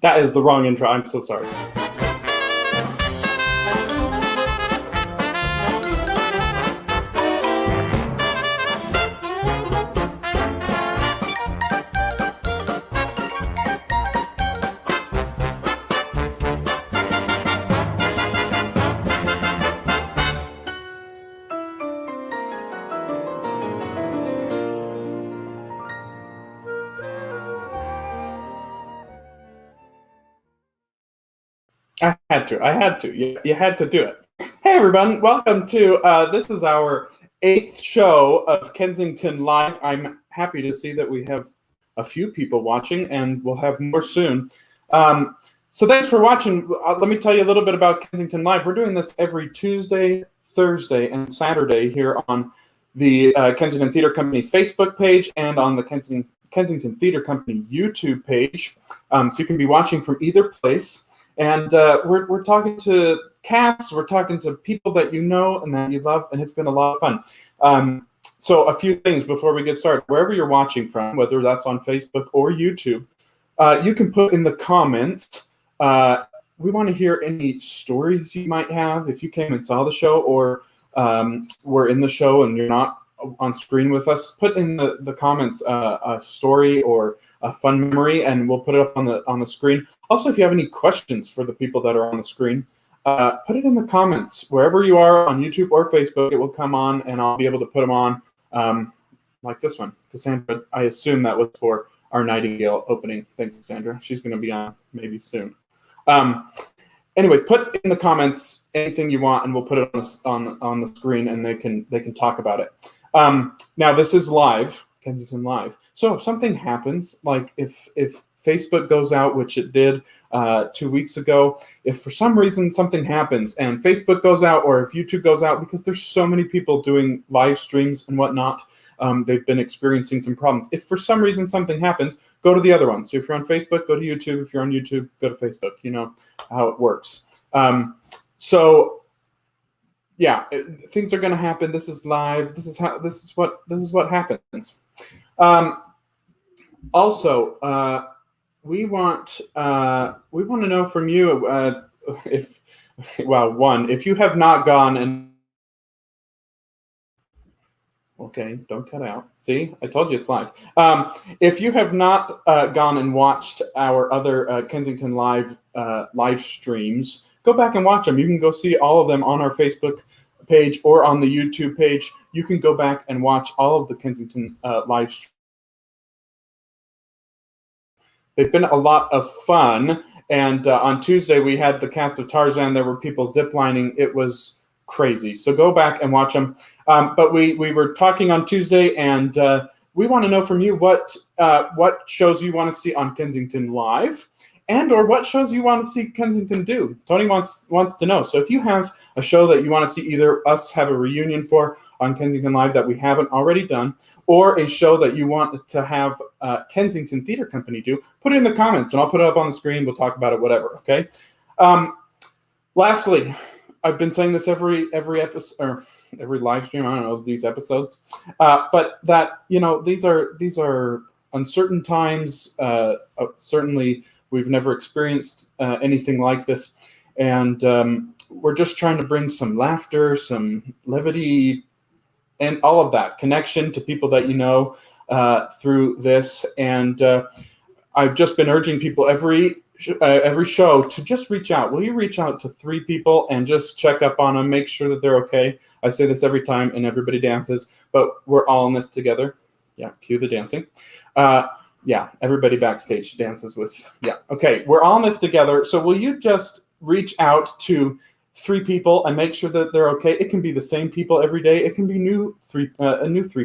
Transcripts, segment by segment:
That is the wrong intro. I'm so sorry. I had to. You had to do it. Hey, everyone. Welcome to, this is our 8th show of Kensington Live. I'm happy to see that we have a few people watching, and we'll have more soon. So thanks for watching. Let me tell you a little bit about Kensington Live. We're doing this every Tuesday, Thursday, and Saturday here on the Kensington Theatre Company Facebook page and on the Kensington Theatre Company YouTube page. So you can be watching from either place. And we're talking to casts, we're talking to people that you know and that you love, and it's been a lot of fun. So a few things before we get started. Wherever you're watching from, whether that's on Facebook or YouTube, you can put in the comments. We want to hear any stories you might have if you came and saw the show or were in the show and you're not on screen with us. Put in the comments a story or a fun memory, and we'll put it up on the screen. Also, if you have any questions for the people that are on the screen, put it in the comments. Wherever you are on YouTube or Facebook, it will come on, and I'll be able to put them on, like this one. Cassandra, I assume that was for our Nightingale opening. Thanks, Cassandra. She's going to be on maybe soon. Anyways, put in the comments anything you want, and we'll put it on the screen, and they can talk about it. Now, this is live. Kensington Live. So if something happens, like if Facebook goes out, which it did 2 weeks ago, if for some reason something happens and Facebook goes out or if YouTube goes out, because there's so many people doing live streams and whatnot, they've been experiencing some problems. If for some reason something happens, go to the other one. So if you're on Facebook, go to YouTube. If you're on YouTube, go to Facebook. You know how it works. So yeah, things are going to happen. This is live. This is what happens. Also, we want to know from you if you have not gone and okay, don't cut out. See, I told you it's live. If you have not gone and watched our other Kensington Live live streams, go back and watch them. You can go see all of them on our Facebook page or on the YouTube page. You can go back and watch all of the Kensington live streams. They've been a lot of fun. And on Tuesday, we had the cast of Tarzan. There were people ziplining. It was crazy. So go back and watch them. But we were talking on Tuesday, and we want to know from you what shows you want to see on Kensington Live, and or what shows you want to see Kensington do. Tony wants to know. So if you have a show that you want to see either us have a reunion for on Kensington Live that we haven't already done, or a show that you want to have Kensington Theatre Company do, put it in the comments, and I'll put it up on the screen. We'll talk about it, whatever, okay? Lastly, I've been saying this every episode, or every live stream, I don't know, these episodes, but that, you know, these are uncertain times. Certainly, we've never experienced anything like this, and we're just trying to bring some laughter, some levity, and all of that connection to people that you know through this. And I've just been urging people every show to just reach out. Will you reach out to 3 people and just check up on them, make sure that they're okay? I say this every time, and everybody dances, but we're all in this together. Yeah, cue the dancing. Yeah, everybody backstage dances with, yeah. Okay, we're all in this together. So will you just reach out to 3 people and make sure that they're okay? It can be the same people every day. It can be new 3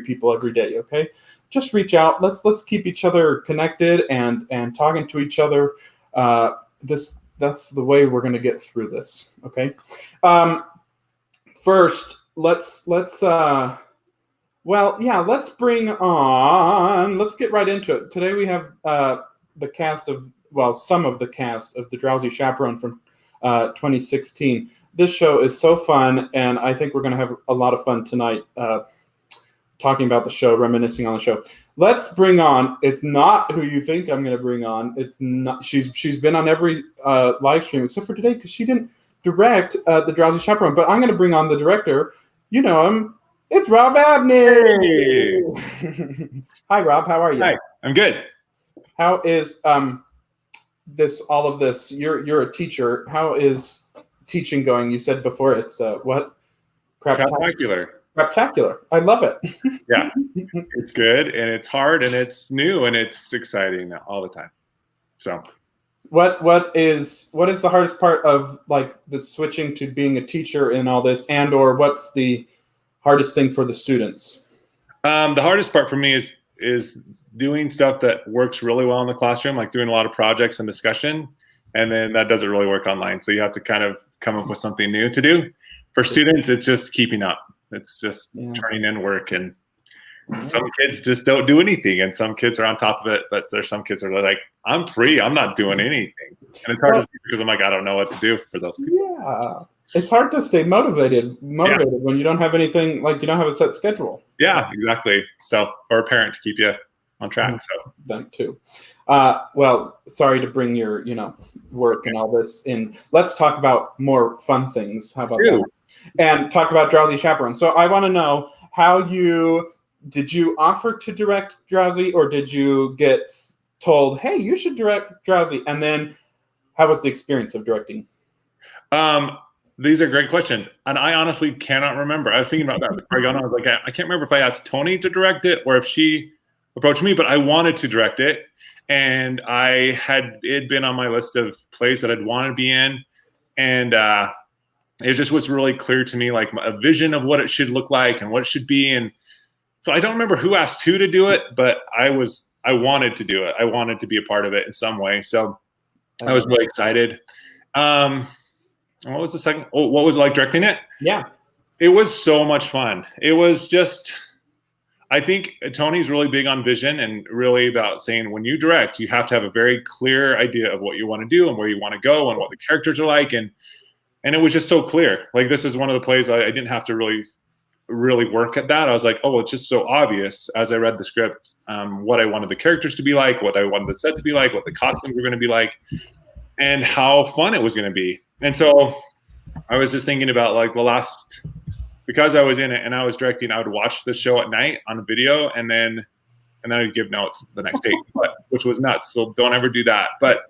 people every day, okay? Just reach out. Let's keep each other connected and talking to each other. That's the way we're going to get through this, okay? First, let's get right into it. Today we have the cast of, some of the cast of the Drowsy Chaperone from 2016. This show is so fun, and I think we're going to have a lot of fun tonight talking about the show, reminiscing on the show. let's bring on. It's not who you think I'm going to bring on. It's not. She's been on every live stream except for today because she didn't direct the Drowsy Chaperone. But I'm going to bring on the director. You know him. It's Rob Abney. Hey. Hi, Rob. How are you? Hi, I'm good. How is all of this? You're a teacher. How is teaching going? You said before it's what? Craptacular. Craptacular. I love it. Yeah, it's good and it's hard and it's new and it's exciting all the time. So, what is the hardest part of like the switching to being a teacher in all this, and or what's the hardest thing for the students? The hardest part for me is doing stuff that works really well in the classroom, like doing a lot of projects and discussion, and then that doesn't really work online. So you have to kind of come up with something new to do. For students, it's just keeping up. It's just turning in work, and some kids just don't do anything, and some kids are on top of it. But there's some kids that are like, "I'm free. I'm not doing anything," and it's hard to see because I'm like, I don't know what to do for those people. Yeah, it's hard to stay motivated when you don't have anything, like you don't have a set schedule. Yeah, exactly. So, or a parent to keep you on track. So that too. Well, sorry to bring your work and all this in. Let's talk about more fun things. How about that? And talk about Drowsy Chaperone. So I want to know did you offer to direct Drowsy, or did you get told, hey, you should direct Drowsy? And then how was the experience of directing? These are great questions. And I honestly cannot remember. I was thinking about that before I got on. I was like, I can't remember if I asked Tony to direct it or if she approached me, but I wanted to direct it. And it had been on my list of plays that I'd want to be in. And it just was really clear to me, like a vision of what it should look like and what it should be. And so I don't remember who asked who to do it, but I wanted to do it. I wanted to be a part of it in some way. So I was really excited. What was the second? Oh, what was it like directing it? Yeah. It was so much fun. It was just, I think Tony's really big on vision and really about saying when you direct, you have to have a very clear idea of what you want to do and where you want to go and what the characters are like. And it was just so clear. Like this is one of the plays I didn't have to really work at that. I was like, oh, it's just so obvious as I read the script, what I wanted the characters to be like, what I wanted the set to be like, what the costumes were going to be like, and how fun it was going to be. And so I was just thinking about like because I was in it and I was directing, I would watch the show at night on a video and then I'd give notes the next day, which was nuts. So don't ever do that. But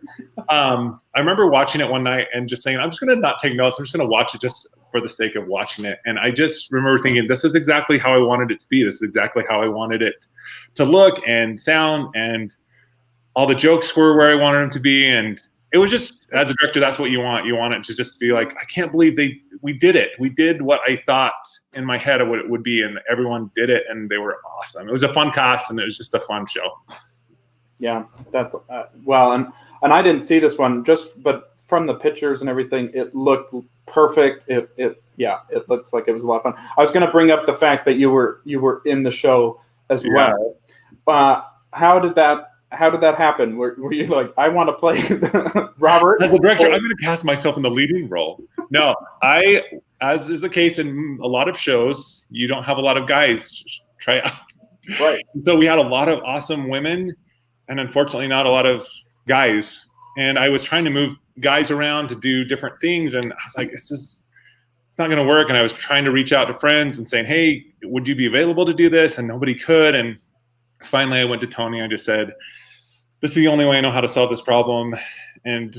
I remember watching it one night and just saying, I'm just going to not take notes. I'm just going to watch it just for the sake of watching it. And I just remember thinking, this is exactly how I wanted it to be. This is exactly how I wanted it to look and sound. And all the jokes were where I wanted them to be. And it was just, as a director, that's what you want. You want it to just be like, I can't believe we did it. We did what I thought in my head of what it would be, and everyone did it, and they were awesome. It was a fun cast, and it was just a fun show. Yeah, that's well, and I didn't see this one but from the pictures and everything, it looked perfect. It looks like it was a lot of fun. I was going to bring up the fact that you were in the show as well. How did that happen? Were you like, I want to play Robert? As a director, I'm going to cast myself in the leading role. No, as is the case in a lot of shows, you don't have a lot of guys try out. Right. So we had a lot of awesome women and unfortunately not a lot of guys. And I was trying to move guys around to do different things. And I was like, it's not going to work. And I was trying to reach out to friends and saying, hey, would you be available to do this? And nobody could. And finally I went to Tony. I just said, this is the only way I know how to solve this problem. And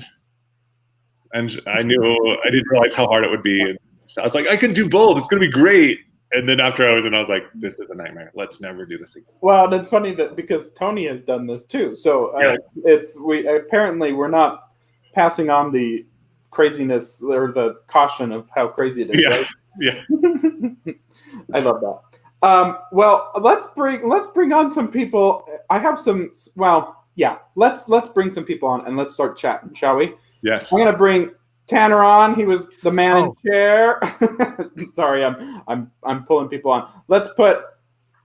I didn't realize how hard it would be. And so I was like, I can do both. It's going to be great. And then after I was in, I was like, this is a nightmare. Let's never do this again. Well, it's funny that because Tony has done this too. So we're not passing on the craziness or the caution of how crazy it is. Yeah. Right? Yeah. I love that. Well, let's bring on some people. I have some. Well, yeah. Let's bring some people on and let's start chatting, shall we? Yes. I'm gonna bring Tanner on. He was the man in chair. Sorry, I'm pulling people on. Let's put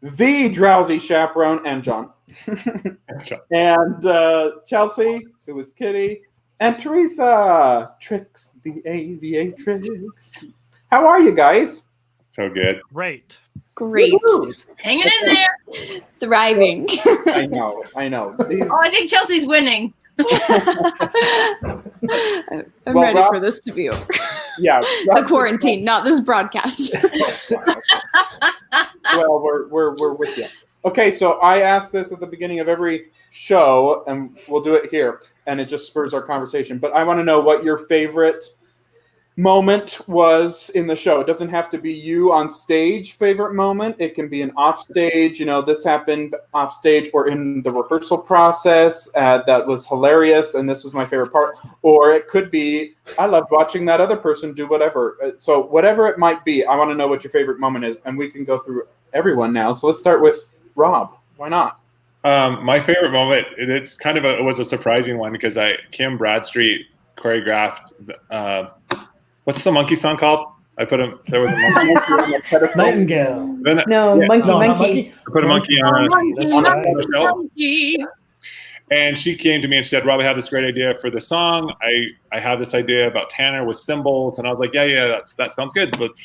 the Drowsy Chaperone and John. And Chelsea, who was Kitty, and Teresa, Trix the Aviatrix. How are you guys? So good. Great. Woo-hoo. Hanging in there. Thriving. I know. These- Oh, I think Chelsea's winning. I'm Well, ready Rob- for this to be over. yeah. The quarantine, not this broadcast. Well, we're with you. Okay, so I ask this at the beginning of every show, and we'll do it here, and it just spurs our conversation. But I want to know what your favorite moment was in the show. It doesn't have to be you on stage favorite moment. It can be an off stage. This happened off stage or in the rehearsal process that was hilarious, and this was my favorite part. Or it could be I loved watching that other person do whatever. So whatever it might be, I want to know what your favorite moment is, and we can go through everyone now. So let's start with Rob. Why not? My favorite moment, it was a surprising one because Kim Bradstreet choreographed what's the monkey song called? There was a monkey. Nightingale. Monkey. No, not monkey. I put a monkey on That's a show. Monkey. And she came to me and said, Rob, I have this great idea for the song. I have this idea about Tanner with cymbals. And I was like, yeah, that sounds good. Let's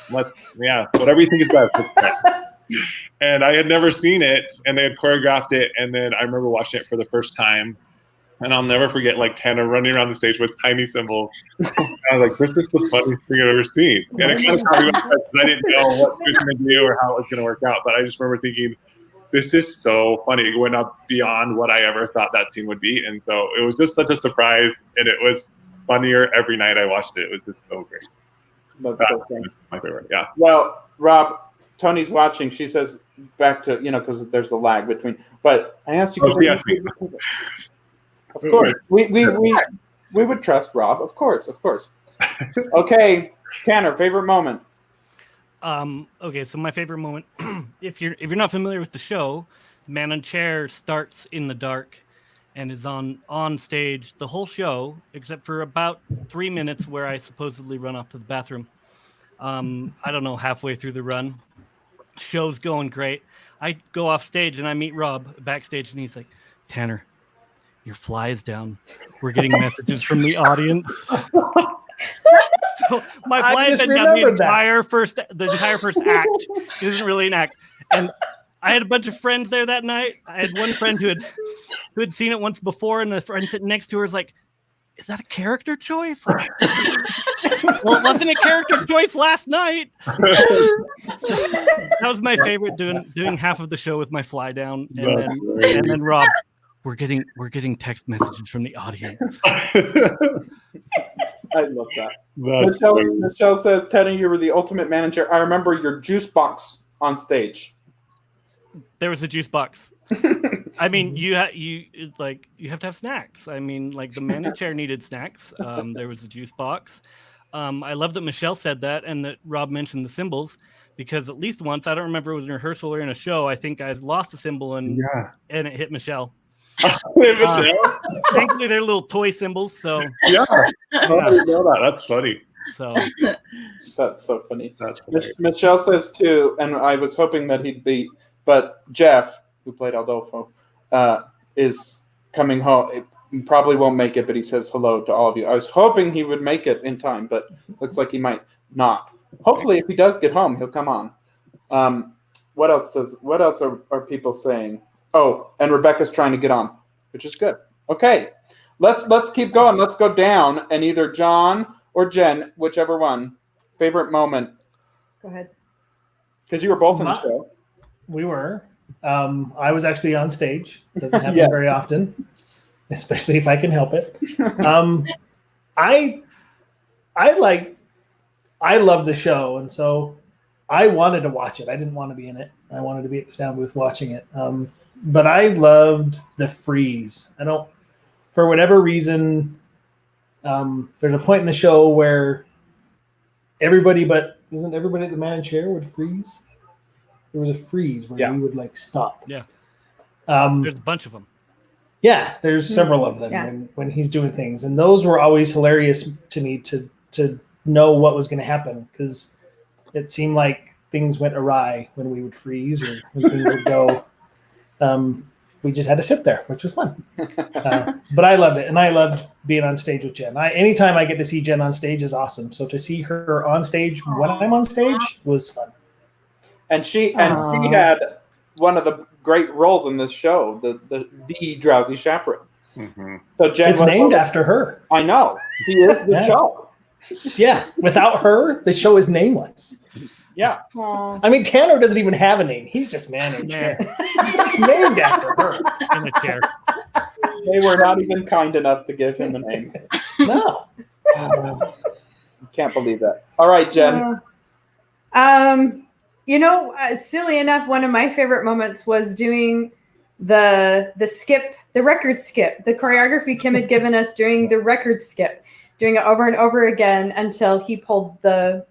whatever you think is best. And I had never seen it, and they had choreographed it. And then I remember watching it for the first time. And I'll never forget Tanner running around the stage with tiny cymbals. I was like, this is the funniest thing I've ever seen. And it kind of caught me off guard because I didn't know what she was going to do or how it was going to work out. But I just remember thinking, this is so funny. It went up beyond what I ever thought that scene would be. And so it was just such a surprise. And it was funnier every night I watched it. It was just so great. That's so funny. My favorite, yeah. Well, Rob, Tony's watching. She says back to, because there's a lag between. But I asked you. Of course. We would trust Rob. Of course. Okay, Tanner, favorite moment. Okay, so my favorite moment, if you're not familiar with the show, Man in Chair starts in the dark and is on stage the whole show, except for about 3 minutes where I supposedly run off to the bathroom. I don't know, halfway through the run. Show's going great. I go off stage and I meet Rob backstage and he's like, Tanner, your fly is down. We're getting messages from the audience. So my fly has been down the entire first act. It isn't really an act. And I had a bunch of friends there that night. I had one friend who had seen it once before, and the friend sitting next to her was like, is that a character choice? Like, well, it wasn't a character choice last night. That was my favorite, doing half of the show with my fly down, and then Rob, we're getting text messages from the audience. I love that. Michelle says, Teddy, you were the ultimate manager. I remember your juice box on stage. There was a juice box. I mean, you have to have snacks. I mean, the man in chair needed snacks. There was a juice box. I love that Michelle said that and that Rob mentioned the cymbals, because at least once, I don't remember if it was in a rehearsal or in a show, I think I lost a cymbal and it hit Michelle. Thankfully, they're little toy cymbals, so yeah. I didn't know that. That's funny. So that's so funny. Michelle says too, and I was hoping that he'd beat, but Jeff, who played Aldolfo, is coming home. He probably won't make it, but he says hello to all of you. I was hoping he would make it in time, but looks like he might not. Hopefully, if he does get home, he'll come on. What else are people saying? Oh, and Rebecca's trying to get on, which is good. Okay, let's keep going. Let's go down, and either John or Jen, whichever one, favorite moment. Go ahead. Because you were both in the show. We were. I was actually on stage. Doesn't happen very often, especially if I can help it. I love the show, and so I wanted to watch it. I didn't want to be in it. I wanted to be at the sound booth watching it. But I loved the freeze. For whatever reason, there's a point in the show where isn't everybody at the man in chair would freeze? There was a freeze where we would stop. Yeah. There's a bunch of them. Yeah, there's several of them when he's doing things. And those were always hilarious to me to know what was going to happen, because it seemed like things went awry when we would freeze or when things would go we just had to sit there, which was fun. But I loved it, and I loved being on stage with Jen. Anytime I get to see Jen on stage is awesome. So to see her on stage when I'm on stage was fun. And she had one of the great roles in this show, the Drowsy Chaperone. Mm-hmm. So Jen It's named after her. I know. She is the show. Yeah, without her, the show is nameless. Yeah. Aw. I mean, Tanner doesn't even have a name. He's just man in a chair. It's named after her. In a chair. They were not even kind enough to give him a name. No. Can't believe that. All right, Jen. Silly enough, one of my favorite moments was doing the skip, the record skip, the choreography Kim had given us doing the record skip, doing it over and over again until he pulled the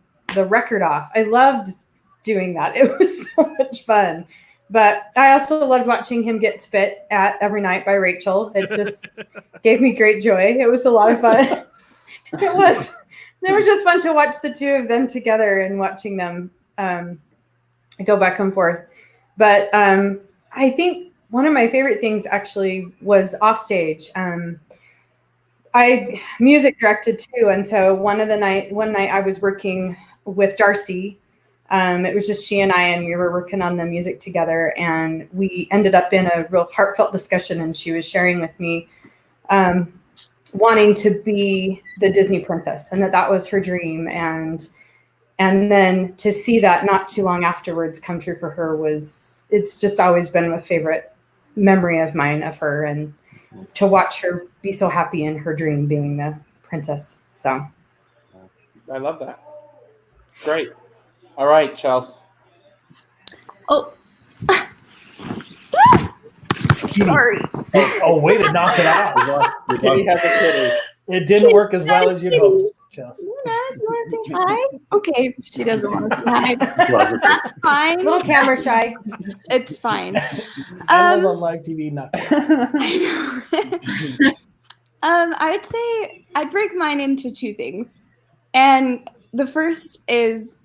record off. I loved doing that. It was so much fun. But I also loved watching him get spit at every night by Rachel. It just gave me great joy. It was a lot of fun. It was just fun to watch the two of them together and watching them go back and forth. But I think one of my favorite things actually was off stage. I music directed too, and so one night I was working with Darcy. It was just she and I, and we were working on the music together, and we ended up in a real heartfelt discussion, and she was sharing with me wanting to be the Disney princess, and that was her dream, and then to see that not too long afterwards come true for her it's just always been a favorite memory of mine of her, and to watch her be so happy in her dream being the princess. So I love that. Great. All right, Chelsea. Oh. Sorry. Oh, way to knock it out. Kitty has a kitty. It didn't work as well as you hoped, Chelsea. You want to say hi? Okay, she doesn't want to say hi. That's fine. A little camera shy. It's fine. I was on live TV. Not I would say I'd break mine into two things, and the first is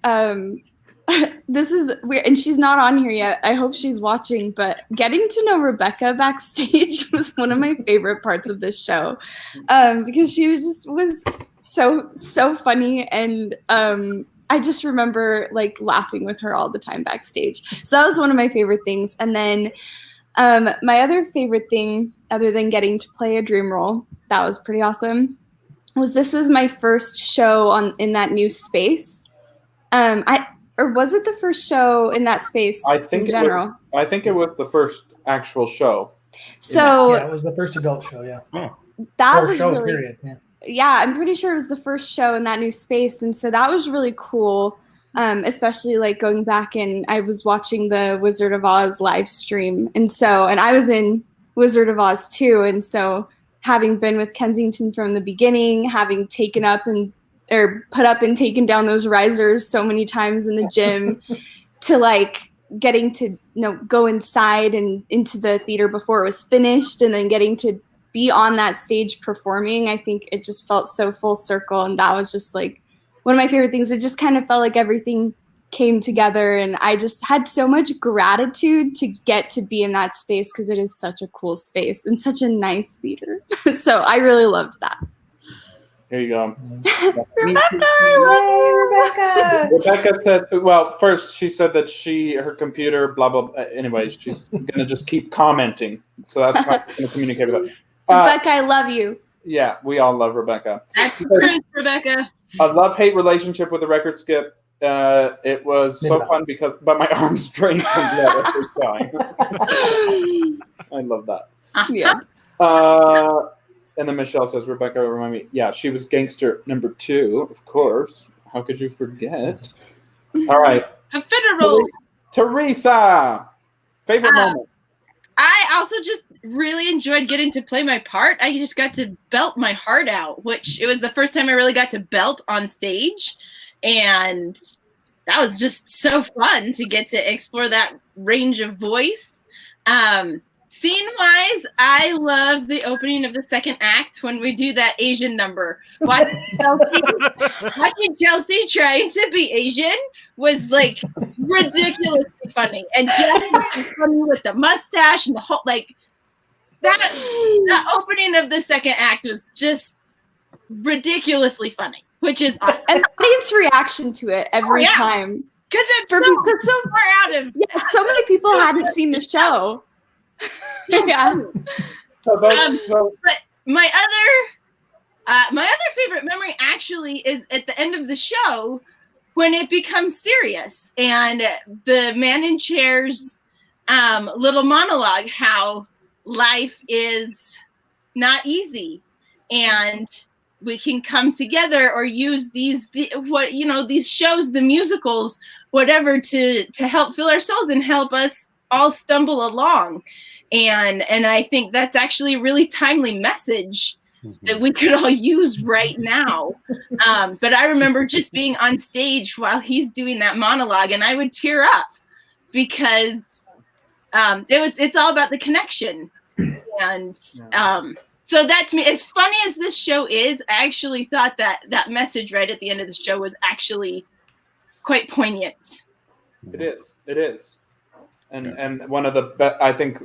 this is weird, and she's not on here yet. I hope she's watching, but getting to know Rebecca backstage was one of my favorite parts of this show, because she was so funny, and I just remember like laughing with her all the time backstage. So that was one of my favorite things. And then my other favorite thing, other than getting to play a dream role, that was pretty awesome, this was my first show in that new space. Or was it the first show in that space in general? I think it was the first actual show. So yeah, it was the first adult show. Yeah, that or was show, really. Period. Yeah, I'm pretty sure it was the first show in that new space, and so that was really cool. Especially like going back, and I was watching the Wizard of Oz live stream, and I was in Wizard of Oz too, and so having been with Kensington from the beginning, having taken up and put up and taken down those risers so many times in the gym, to like getting to go inside and into the theater before it was finished, and then getting to be on that stage performing, I think it just felt so full circle, and that was just like one of my favorite things. It just kind of felt like everything came together, and I just had so much gratitude to get to be in that space, because it is such a cool space and such a nice theater. So I really loved that. Here you go. Rebecca, I love you, Rebecca. Rebecca says, well, first she said that her computer, blah, blah, blah. Anyways, she's going to just keep commenting. So that's how I'm going to communicate with her. Rebecca, I love you. Yeah, we all love Rebecca. That's true, Rebecca. A love-hate relationship with the record skip. It was so fun but my arms drained from blood every time. I love that. Yeah. And then Michelle says, Rebecca, remind me. Yeah, she was gangster number 2, of course. How could you forget? All right. A federal. Teresa, favorite moment. I also just really enjoyed getting to play my part. I just got to belt my heart out, which it was the first time I really got to belt on stage. And that was just so fun to get to explore that range of voice. Scene-wise, I love the opening of the second act when we do that Asian number. Watching Chelsea trying to be Asian was like ridiculously funny. And Jeff was funny with the mustache and the whole the opening of the second act was just ridiculously funny, which is awesome. And the audience reaction to it every time. Because it's For so people, so far out of so many people hadn't seen the show. Yeah. But my other favorite memory actually is at the end of the show when it becomes serious and the man in chair's little monologue, how life is not easy and we can come together or use these shows, the musicals, whatever, to help fill our souls and help us all stumble along. And I think that's actually a really timely message that we could all use right now. But I remember just being on stage while he's doing that monologue, and I would tear up because it's all about the connection. And so that, to me, as funny as this show is, I actually thought that message right at the end of the show was actually quite poignant. It is. And one of the I think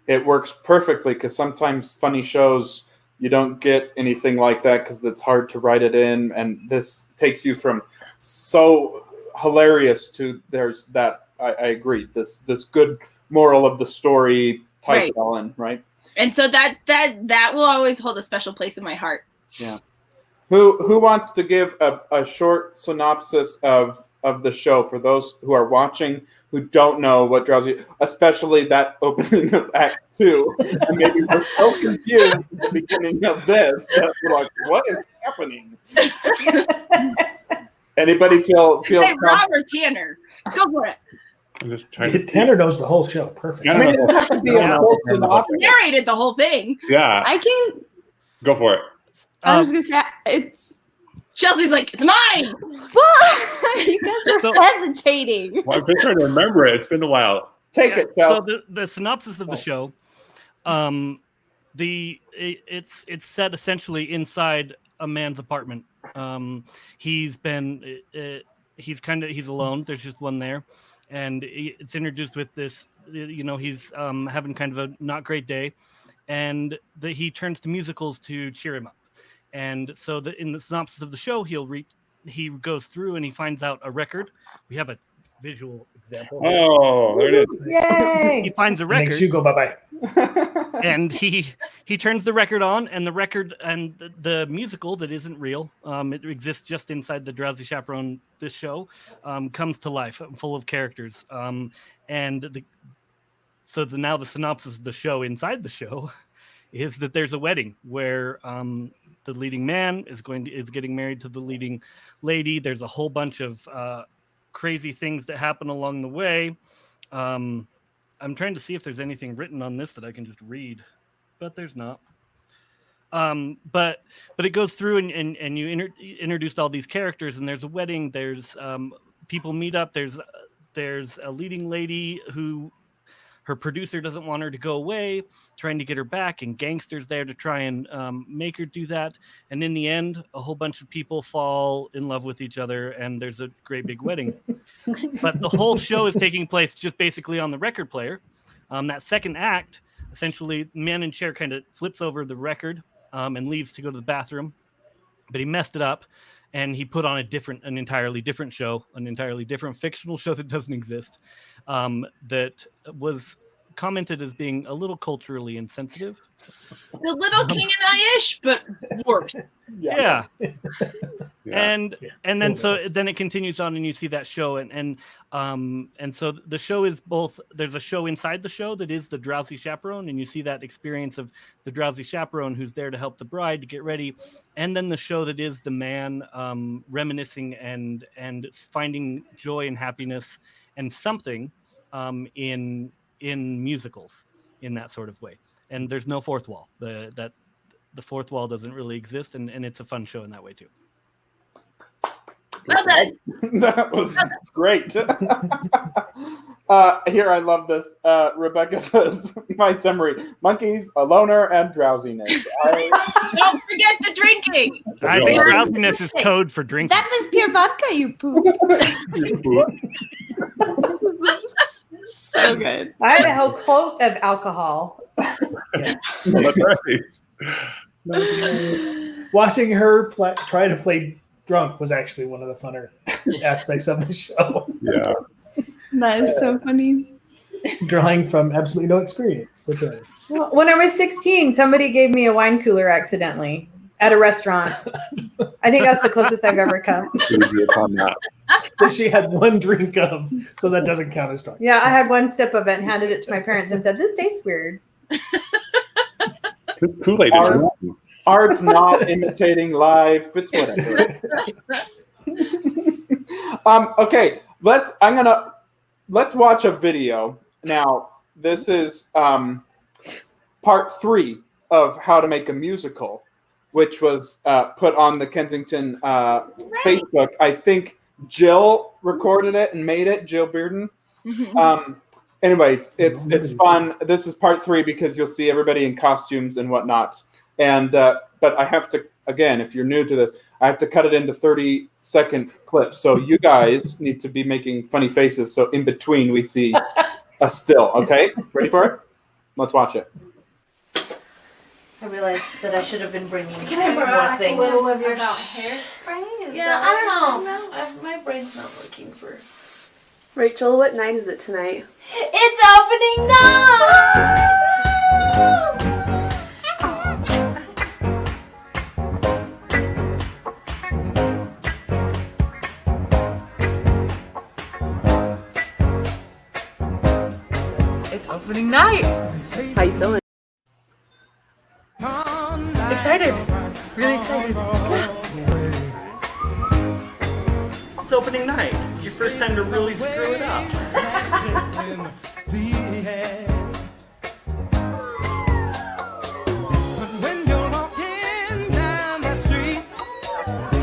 it works perfectly, because sometimes funny shows, you don't get anything like that because it's hard to write it in. And this takes you from so hilarious to there's that, I agree, this good moral of the story ties it all in, right? And so that will always hold a special place in my heart. Yeah. Who wants to give a short synopsis of the show for those who are watching who don't know what Drowsy, especially that opening of Act 2, and maybe we're so confused at the beginning of this that we're like, what is happening? Anybody feel Hey, Robert Tanner, go for it. I'm just trying to. Tanner knows the whole show perfect. I mean, it has to be a whole synopsis. Narrated the whole thing. Yeah, I can. go for it. I was gonna say it's. Chelsea's like, it's mine. Well, you guys were hesitating. Well, I've been trying to remember it. It's been a while. Take it, Chelsea. So the synopsis of the show, it's set essentially inside a man's apartment. He's alone. There's just one there, and it's introduced with this. He's having kind of a not great day, and he turns to musicals to cheer him up. And so in the synopsis of the show, he goes through and he finds out a record. We have a visual example. Oh, there it is. Yay! He finds a record. Makes you go bye-bye. And he turns the record on, and the record and the musical that isn't real, it exists just inside the Drowsy Chaperone, this show, comes to life, full of characters. Now the synopsis of the show inside the show is that there's a wedding where the leading man is getting married to the leading lady. There's a whole bunch of crazy things that happen along the way. I'm trying to see if there's anything written on this that I can just read, but there's not. But it goes through and you introduced all these characters, and there's a wedding. There's people meet up. There's a leading lady who her producer doesn't want her to go away, trying to get her back, and gangsters there to try and make her do that. And in the end, a whole bunch of people fall in love with each other, and there's a great big wedding. But the whole show is taking place just basically on the record player. That second act, essentially, man in chair kind of flips over the record and leaves to go to the bathroom. But he messed it up, and he put on an entirely different show, an entirely different fictional show that doesn't exist, that was commented as being a little culturally insensitive. The little King and I-ish, but worse. Yeah. And then then it continues on, and you see that show, and so the show is both. There's a show inside the show that is the Drowsy Chaperone, and you see that experience of the Drowsy Chaperone who's there to help the bride to get ready, and then the show that is the man reminiscing and finding joy and happiness and something in musicals in that sort of way. And there's no fourth wall. The fourth wall doesn't really exist, and it's a fun show in that way too. Well done. That was great. Here, I love this. Rebecca says, my summary: monkeys, a loner, and drowsiness. Don't forget the drinking. I think drowsiness is code for drinking. That was pure vodka, you poop. So good. I had a whole quote of alcohol. That's right. Watching her try to play drunk was actually one of the funner aspects of the show. Yeah. That is so funny. Drawing from absolutely no experience. Well, when I was 16, somebody gave me a wine cooler accidentally at a restaurant. I think that's the closest I've ever come. That she had one drink of, so that doesn't count as drunk. Yeah, I had one sip of it and handed it to my parents and said, "This tastes weird." Kool-Aid is wrong. Art not imitating live. It's whatever. Okay, let's watch a video now. This is part 3 of how to make a musical, which was put on the Kensington Facebook. I think Jill recorded it and made it. Jill Bearden. Anyways, it's fun. This is part 3 because you'll see everybody in costumes and whatnot. And but I have to, again, if you're new to this, I have to cut it into 30-second clips. So you guys need to be making funny faces. So in between we see a still. Okay, ready for it? Let's watch it. I realized that I should have been bringing Can I borrow more things. a little of your hairspray? Yeah, I don't know. My brain's not working for. Rachel, what night is it tonight? It's opening night! It's opening night. How you feeling? Excited. Really excited. It's opening night. It's your first time to really screw it up.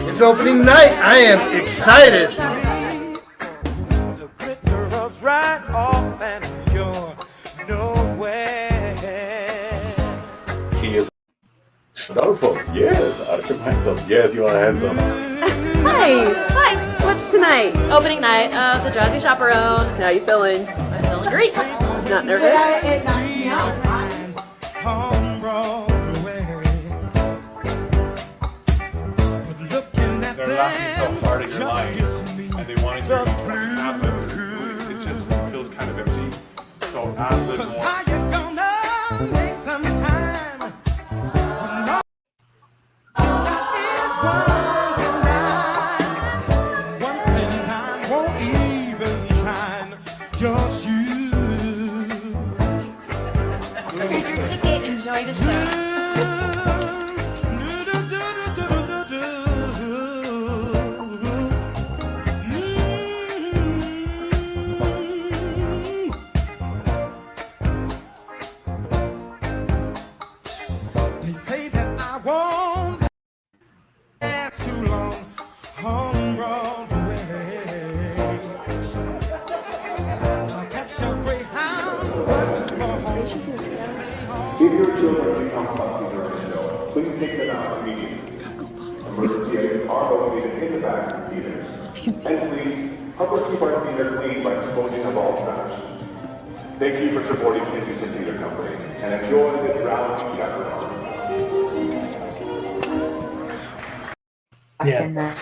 It's opening night. I am excited. He is wonderful. Yes, I took myself. Yes, you want to have some? Hi. Hi. What's tonight? Opening night of the Drowsy Chaperone. How you feeling? I'm feeling great. Not nervous? They're laughing so hard at your lines, and they wanted you to ad-lib. It just feels kind of empty. So ad-lib more. Here's your ticket. Enjoy the show. If your children become fussy during the show, please take them out immediately. Emergency exits are located in the back of the theaters. And please, help us keep our theater clean by disposing of all trash. Thank you for supporting Kensington Theater Company, and enjoy the Drowsy Chaperone. Yeah.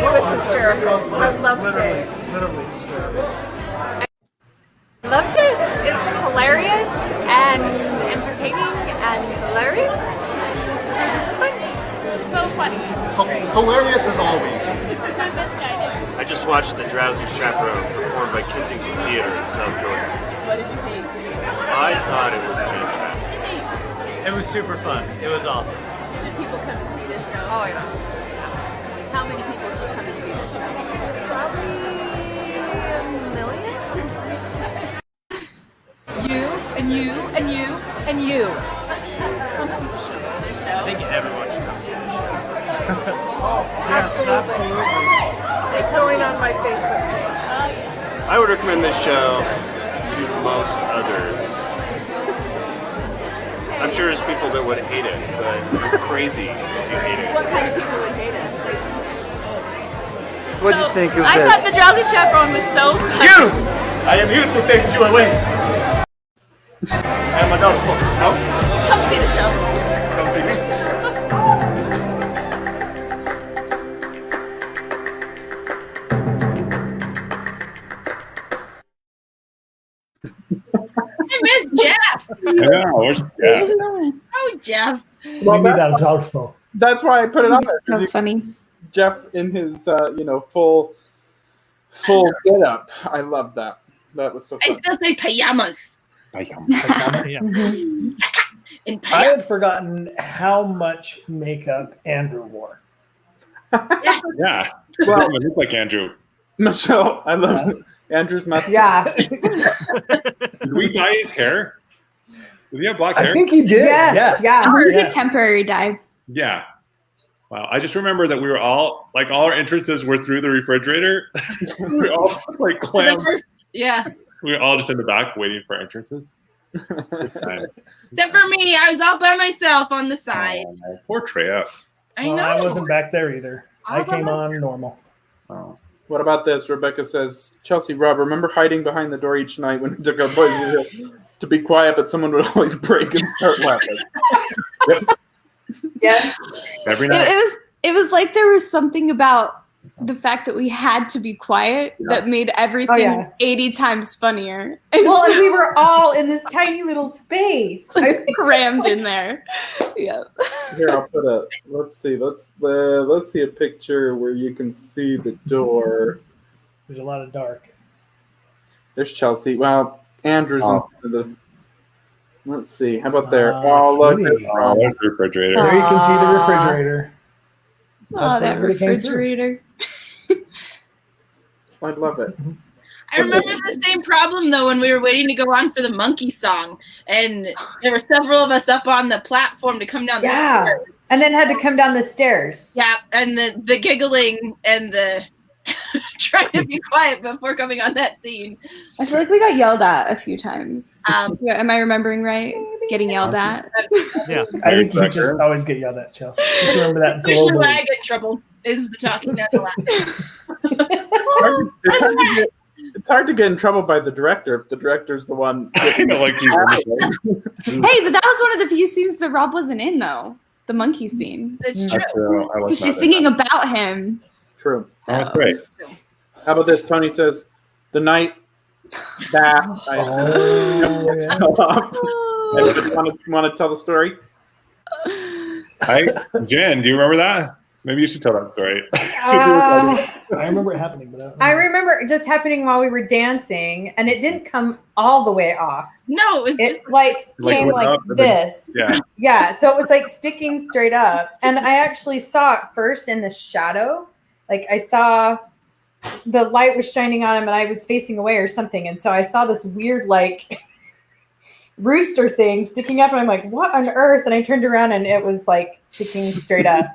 It was hysterical. I loved it. Literally hysterical. I loved it. It was hilarious and entertaining. entertaining and hilarious. So funny. Hilarious as always. I just watched the Drowsy Chaperone performed by Kensington Theater in South Georgia. What did you think? I thought it was fantastic. It was super fun. It was awesome. Should people come and see this show? Oh, yeah. How many people should come and see this show? Probably a million. You, and you, and you, and you. Come see this show. I think everyone should come see this show. Yes, absolutely. It's going on my Facebook page. I would recommend this show to most others. I'm sure there's people that would hate it, but you're crazy if you hate it. What kind of people would hate it? What did you think of I this? thought the Drowsy Chaperone was so funny. You! I am here to take you away. I am a dog. No? Come see the show. Come see me. I miss Jeff. Yeah, where's Jeff? Oh, Jeff. Well, We need Adolfo. that's why I put it on there. 'cause So you- funny. Jeff in his full get up. I love that. That was so I fun. still say pajamas. Yeah. In I pajamas. had forgotten how much makeup Andrew wore. Yeah. Well- It looked like Andrew. Michelle, I love Andrew's mustache. Yeah. Did we dye his hair? Did he have black hair? I think he did. Yeah. Yeah. Or Yeah. a temporary dye. Yeah. Wow. I just remember that we were all like all our entrances were through the refrigerator. We were all like The clammed. first- yeah. We were all just in the back waiting for entrances. Except for me, I was all by myself on the side. Oh, poor Treya. I Well, know. I wasn't back there either. I All by came on normal. Oh. What about this? Rebecca says, Chelsea, Rob, remember hiding behind the door each night when we took our boys to be quiet, but someone would always break and start laughing. Yes. Every It, night. it was like there was something about the fact that we had to be quiet that made everything yeah. 80 times funnier. And Well, so and we were all in this tiny little space. crammed in there. Yeah. Here, I'll put a. Let's see. Let's see a picture where you can see the door. There's a lot of dark. There's Chelsea. Well, Andrew's Oh. into the. Let's see. How about there? Oh, look. pretty. Oh, there's the refrigerator. There you can see the refrigerator. Oh, That's that where it came through. refrigerator. I love it. I remember the same problem though when we were waiting to go on for the monkey song, and there were several of us up on the platform to come down the Yeah. stairs. And then had to come down the stairs. Yeah, and the giggling and the trying to be quiet before coming on that scene. I feel like we got yelled at a few times. Um, Yeah, am I remembering right? Getting yelled at? Yeah. I think you just always get yelled at, Chelsea. Just remember that Usually when I globally. get in trouble is the talking and the laughing. It's hard to get in trouble by the director if the director's the one. I know, like you. Hey, but that was one of the few scenes that Rob wasn't in, though. The monkey scene. It's That's true. true. I was Because she's not in singing about him. True. that. Oh, that's great. How about this? Tony says, the night that I want to tell the story. Jen, do you remember that? Maybe you should tell that story. I remember it happening, but I remember it just happening while we were dancing, and it didn't come all the way off. No, it was just It like came went like up and then- this. Yeah. Yeah, so it was like sticking straight up. And I actually saw it first in the shadow. Like I saw the light was shining on him and I was facing away or something. And so I saw this weird like rooster thing sticking up and I'm like, what on earth? And I turned around and it was like sticking straight up.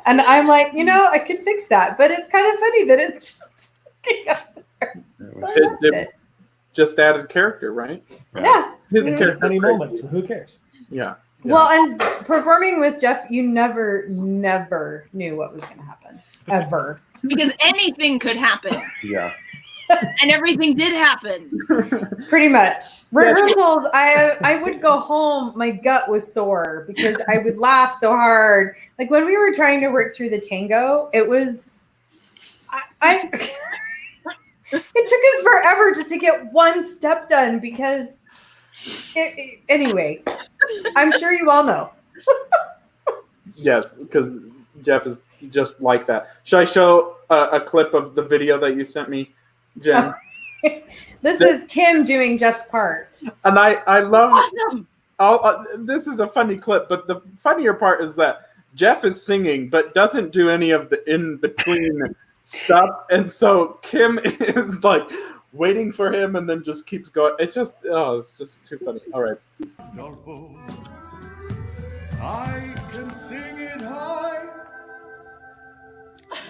And I'm like, I could fix that. But it's kind of funny that it's just sticking up. It just added character, right? Yeah. His it's a character. funny moment, so who cares? Yeah. Well, and performing with Jeff, you never knew what was going to happen. Ever. because anything could happen. Yeah. And everything did happen. Pretty much. Rehearsals, I would go home, my gut was sore because I would laugh so hard. Like when we were trying to work through the tango, it was it took us forever just to get one step done because anyway, I'm sure you all know. Yes, because Jeff is just like that. Should I show a clip of the video that you sent me, Jen? This is Kim doing Jeff's part. And I love. Awesome. This is a funny clip, but the funnier part is that Jeff is singing, but doesn't do any of the in between stuff, and so Kim is like waiting for him, and then just keeps going. It's just too funny. All right. I can sing it high,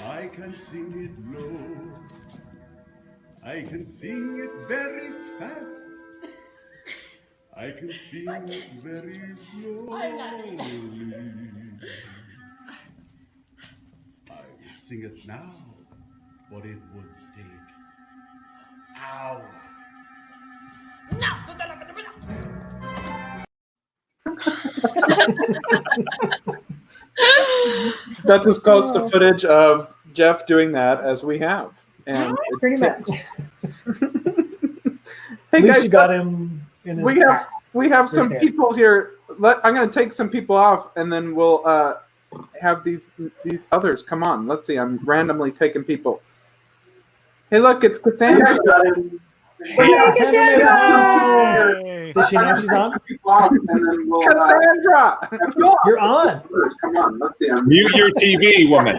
I can sing it low, I can sing it very fast, I can sing it very slowly. I will sing it now, but it would take hours. That's as close to footage of Jeff doing that as we have, and pretty much. Hey At least guys, you got him in his we have some hair. people here. I'm going to take some people off, and then we'll have these others come on. Let's see. I'm randomly taking people. Hey, look, it's Cassandra. Hey, Cassandra! Does she know she's on? Cassandra! You're on. Come on, let's see. Mute your TV, woman.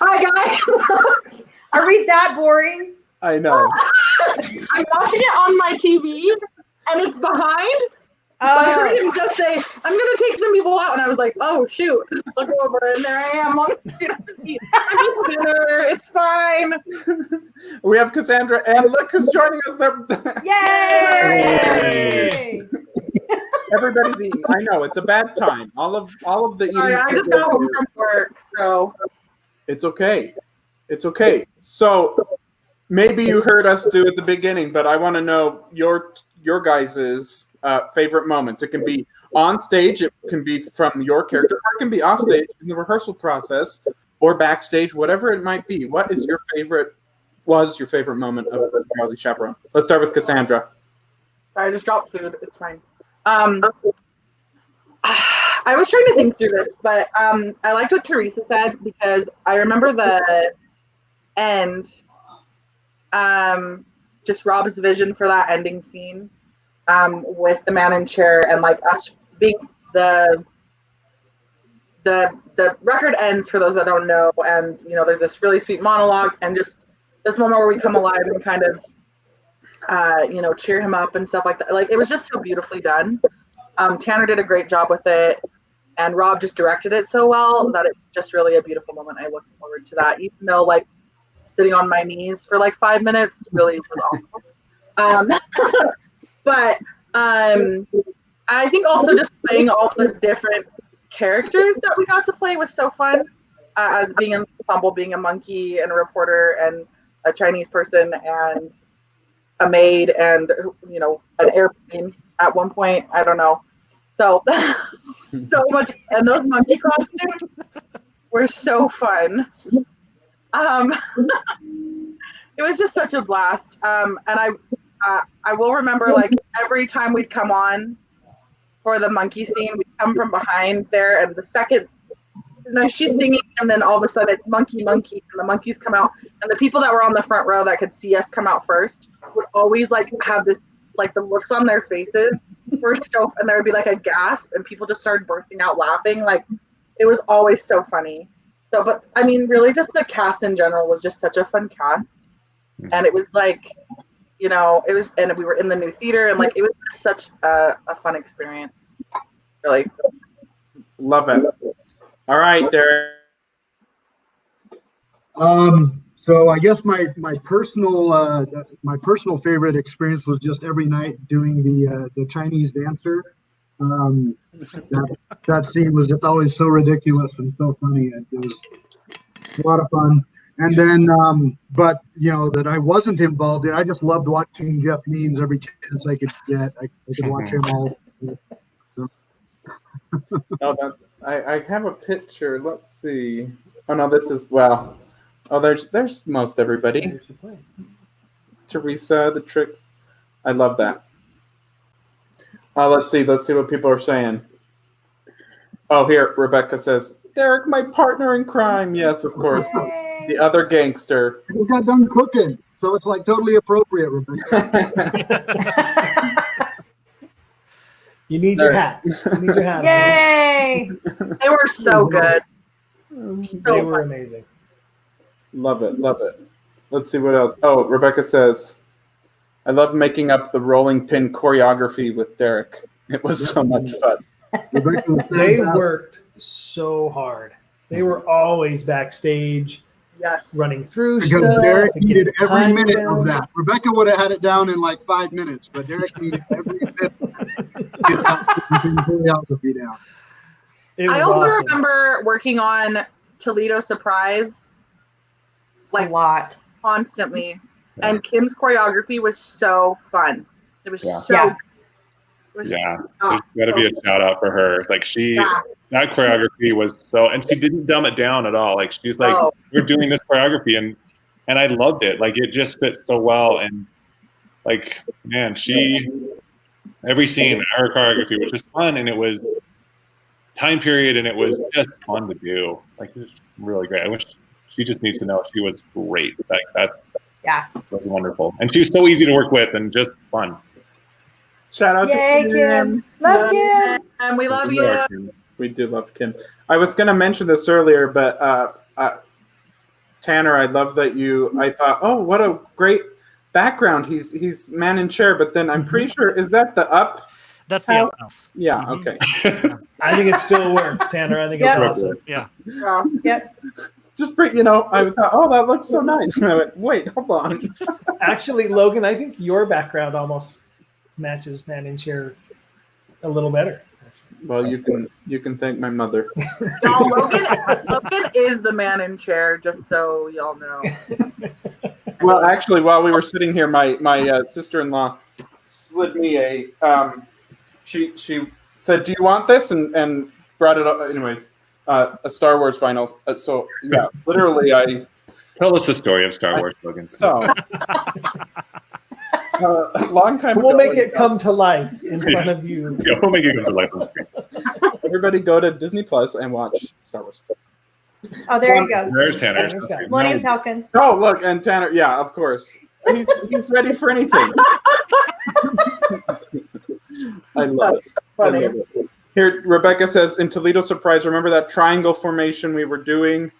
Hi, guys. Are we that boring? I know. I'm watching it on my TV, and it's behind. So I heard him just say, I'm going to take some people out. And I was like, oh, shoot. Look over, and there I am. I'm eating dinner. It's fine. We have Cassandra, and look who's joining us there. Yay! Everybody's eating. I know, it's a bad time. All of the eating. Sorry, I just got home from work, so. It's okay. It's okay. So maybe you heard us do at the beginning, but I want to know your guys's favorite moments. It can be on stage, it can be from your character, or it can be off stage in the rehearsal process, or backstage, whatever it might be. What is your favorite moment of Drowsy Chaperone? Let's start with Cassandra. Sorry, I just dropped food. It's fine. I was trying to think through this, but I liked what Teresa said because I remember the end, just Rob's vision for that ending scene with the man in chair and like us being the record ends for those that don't know, and you know there's this really sweet monologue and just this moment where we come alive and kind of cheer him up and stuff like that. Like it was just so beautifully done. Tanner did a great job with it, and Rob just directed it so well that it's just really a beautiful moment. I look forward to that, even though like sitting on my knees for like 5 minutes really was awful. But I think also just playing all the different characters that we got to play was so fun. As being an ensemble, being a monkey and a reporter and a Chinese person and a maid and an airplane at one point. I don't know. So so much, and those monkey costumes were so fun. It was just such a blast. And I will remember like every time we'd come on for the monkey scene, we'd come from behind there, and the second she's singing, and then all of a sudden it's monkey, and the monkeys come out, and the people that were on the front row that could see us come out first would always like have this like the looks on their faces were so, and there would be like a gasp, and people just started bursting out laughing. Like it was always so funny. So, but I mean, really, just the cast in general was just such a fun cast, and it was like, it was, and we were in the new theater, and like it was such a fun experience. Really, love it. All right, Derek. So I guess my personal favorite experience was just every night doing the Chinese dancer. That scene was just always so ridiculous and so funny. It was a lot of fun. And then, but that I wasn't involved in. I just loved watching Jeff Means every chance I could get. I could watch him all. Oh, I have a picture. Let's see. Oh no, this is well. Oh, there's most everybody. Teresa, the tricks. I love that. Let's see what people are saying. Oh, here, Rebecca says, Derek, my partner in crime. Yes, of course. Yay. The other gangster. We got done cooking, so it's like totally appropriate, Rebecca. You need your hat. You need your hat. Yay! They were so good. They were amazing. Love it. Let's see what else. Oh, Rebecca says, I love making up the rolling pin choreography with Derek. It was so much fun. They worked so hard. They were always backstage, running through Because stuff. Derek and needed getting every time minute down. of that. Rebecca would have had it down in like 5 minutes, but Derek needed every minute to get that choreography down. I also remember working on Toledo Surprise like a lot, constantly, and Kim's choreography was so fun. It was so. Yeah. There's got to be a shout out for her. Like that choreography was so, and she didn't dumb it down at all. Like she's like, we're doing this choreography, and I loved it. Like it just fit so well, and like man, every scene, her choreography was just fun, and it was time period, and it was just fun to do. Like it was really great. I wish she just needs to know she was great. Like that was wonderful, and she was so easy to work with and just fun. Shout out Yay, to Kim. Love Kim. And we love you. We do love Kim. I was going to mention this earlier, but Tanner, I love that I thought, oh, what a great background. He's man in chair, but then I'm pretty sure, is that the up? That's the up house. Yeah, okay. I think it still works, Tanner. I think it's awesome. Yeah. Yep. Just I thought, oh, that looks so nice. And I went, wait, hold on. Actually, Logan, I think your background almost matches man in chair a little better. Well, you can thank my mother. No, Logan is the man in chair, just so y'all know. Well, actually, while we were sitting here, my sister-in-law slid me a. She said, "Do you want this?" and brought it up. Anyways, a Star Wars vinyl. So yeah, literally, I tell us the story of Star Wars, Logan. So. A long time we'll ago, make it come to life in front of you. Yeah, we'll make it come to life on screen. Everybody go to Disney Plus and watch Star Wars. Oh, there you go. There's Tanner. Millennium Falcon. Oh, look, and Tanner. Yeah, of course. He's ready for anything. I love it. Funny. Here, Rebecca says, in Toledo Surprise, remember that triangle formation we were doing?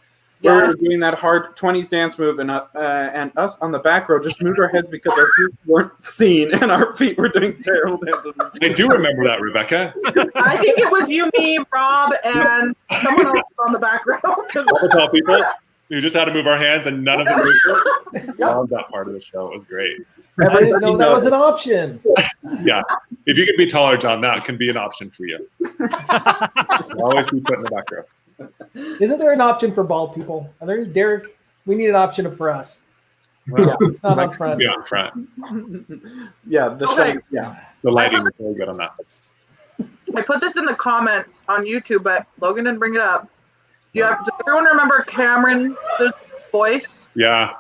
We were doing that hard 20s dance move, and us on the back row just moved our heads because our feet weren't seen, and our feet were doing terrible dances. I do remember that, Rebecca. I think it was you, me, Rob, and someone else on the back row. All the tall people. We just had to move our hands, and none of them moved. I loved that part of the show. It was great. I didn't know that was an option. Yeah. If you could be taller, John, that can be an option for you. You'll always be put in the back row. Isn't there an option for bald people? Derek, we need an option for us. Well, it's not on front. Be on front. Yeah, Okay. The lighting is really good on that. I put this in the comments on YouTube, but Logan didn't bring it up. Does everyone remember Cameron's voice? Yeah.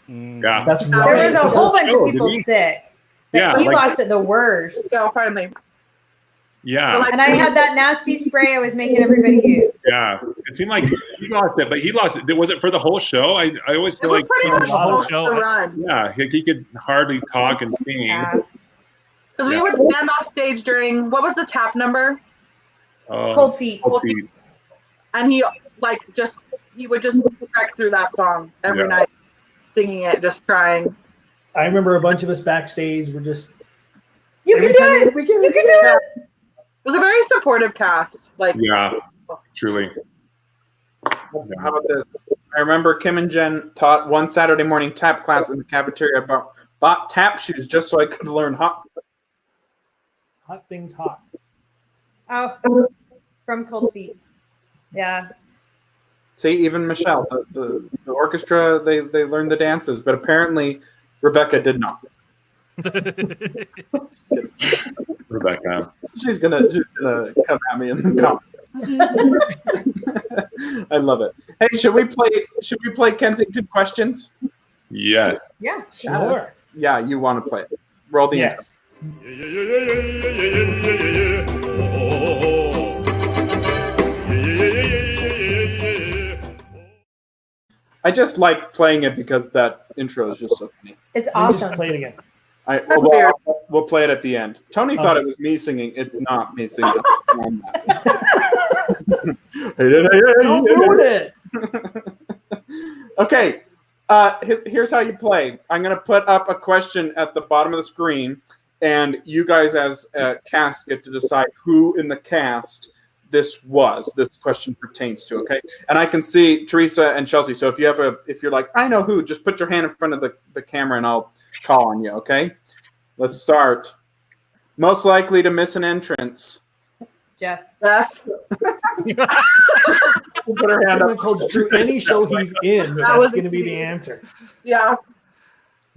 Yeah. That's right. There was a whole bunch of people Didn't he? sick. But Yeah, he like- lost it the worst. So finally. Yeah. And I had that nasty spray I was making everybody use. Yeah. It seemed like he lost it, but he lost it. Was it for the whole show? I always It feel was like pretty much the whole supposed show. to run. yeah, he could hardly talk and sing. Yeah. Because we would stand off stage during, what was the tap number? Cold Feet. Cold Feet. And he would just trek through that song every night, singing it, just trying. I remember a bunch of us backstage were just. You can do it. You can do it. It was a very supportive cast. Like, Yeah, truly. How about this? I remember Kim and Jen taught one Saturday morning tap class in the cafeteria. Bought tap shoes just so I could learn hot things hot. Oh, from Cold Feet. Yeah. See, even Michelle, the orchestra, they learned the dances, but apparently Rebecca did not. Rebecca. She's gonna come at me in the comments. I love it. Hey, should we play Kensington questions? Yes. Yeah. Sure. Yeah, you want to play it. Roll the intro. Yes. I just like playing it because that intro is just so funny. It's Just awesome. play it again. We'll play it at the end. Tony thought it was me singing. It's not me singing. Don't ruin it. Okay. Here's how you play. I'm going to put up a question at the bottom of the screen, and you guys as a cast get to decide who in the cast this question pertains to. Okay, and I can see Teresa and Chelsea. So if you're like, I know who, just put your hand in front of the camera and I'll call on you. Okay, let's start. Most likely to miss an entrance. Jeff. Put her hand up. I told you, Drew, any show he's in, that's going to be the answer. Yeah.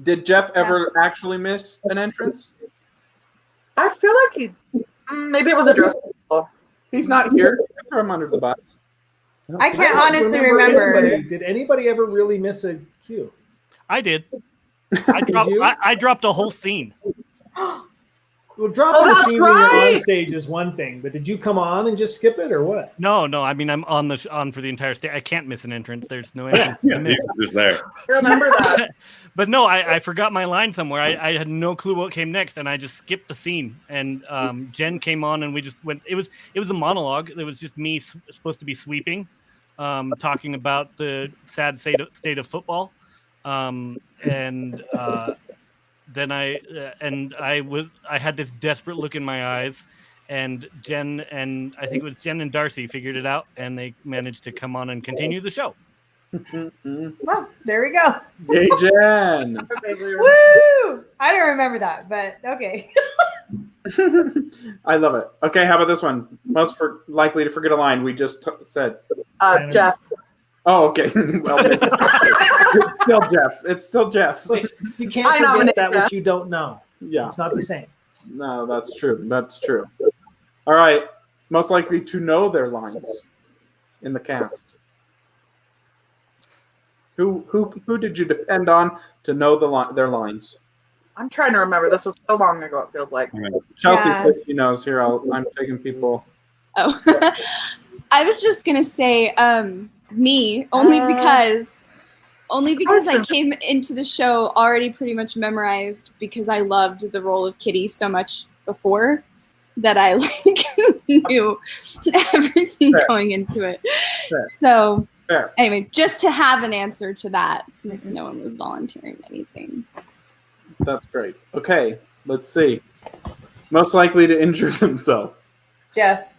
Did Jeff ever actually miss an entrance? I feel like maybe it was a dress. He's not here. Throw him under the bus. I can't honestly remember. Did anybody ever really miss a cue? I did. I dropped a whole scene. Well, dropping a scene when you're on stage is one thing, but did you come on and just skip it or what? No. I mean, I'm on for the entire stage. I can't miss an entrance. There's no entrance. Just there. Remember that. But no, I forgot my line somewhere. I had no clue what came next, and I just skipped the scene. And Jen came on, and we just went. It was a monologue. It was just me supposed to be sweeping, talking about the sad state of football, Then I had this desperate look in my eyes, and Jen and I think it was Jen and Darcy figured it out, and they managed to come on and continue the show. Well, there we go. Hey, Jen. Woo! I don't remember that, but okay. I love it. Okay, how about this one? Most likely to forget a line we just said. Jeff. Oh, okay. Well, it's still Jeff. Wait, you can't forget that which you don't know. Yeah. It's not the same. No, that's true. That's true. All right. Most likely to know their lines in the cast. Who did you depend on to know their lines? I'm trying to remember. This was so long ago, it feels like. Chelsea, she knows. Here, I'm taking people. Oh, I was just going to say me, only because I came into the show already pretty much memorized because I loved the role of Kitty so much before that I knew everything going into it. So anyway, just to have an answer to that since no one was volunteering anything. That's great. Okay, let's see. Most likely to injure themselves. Jeff.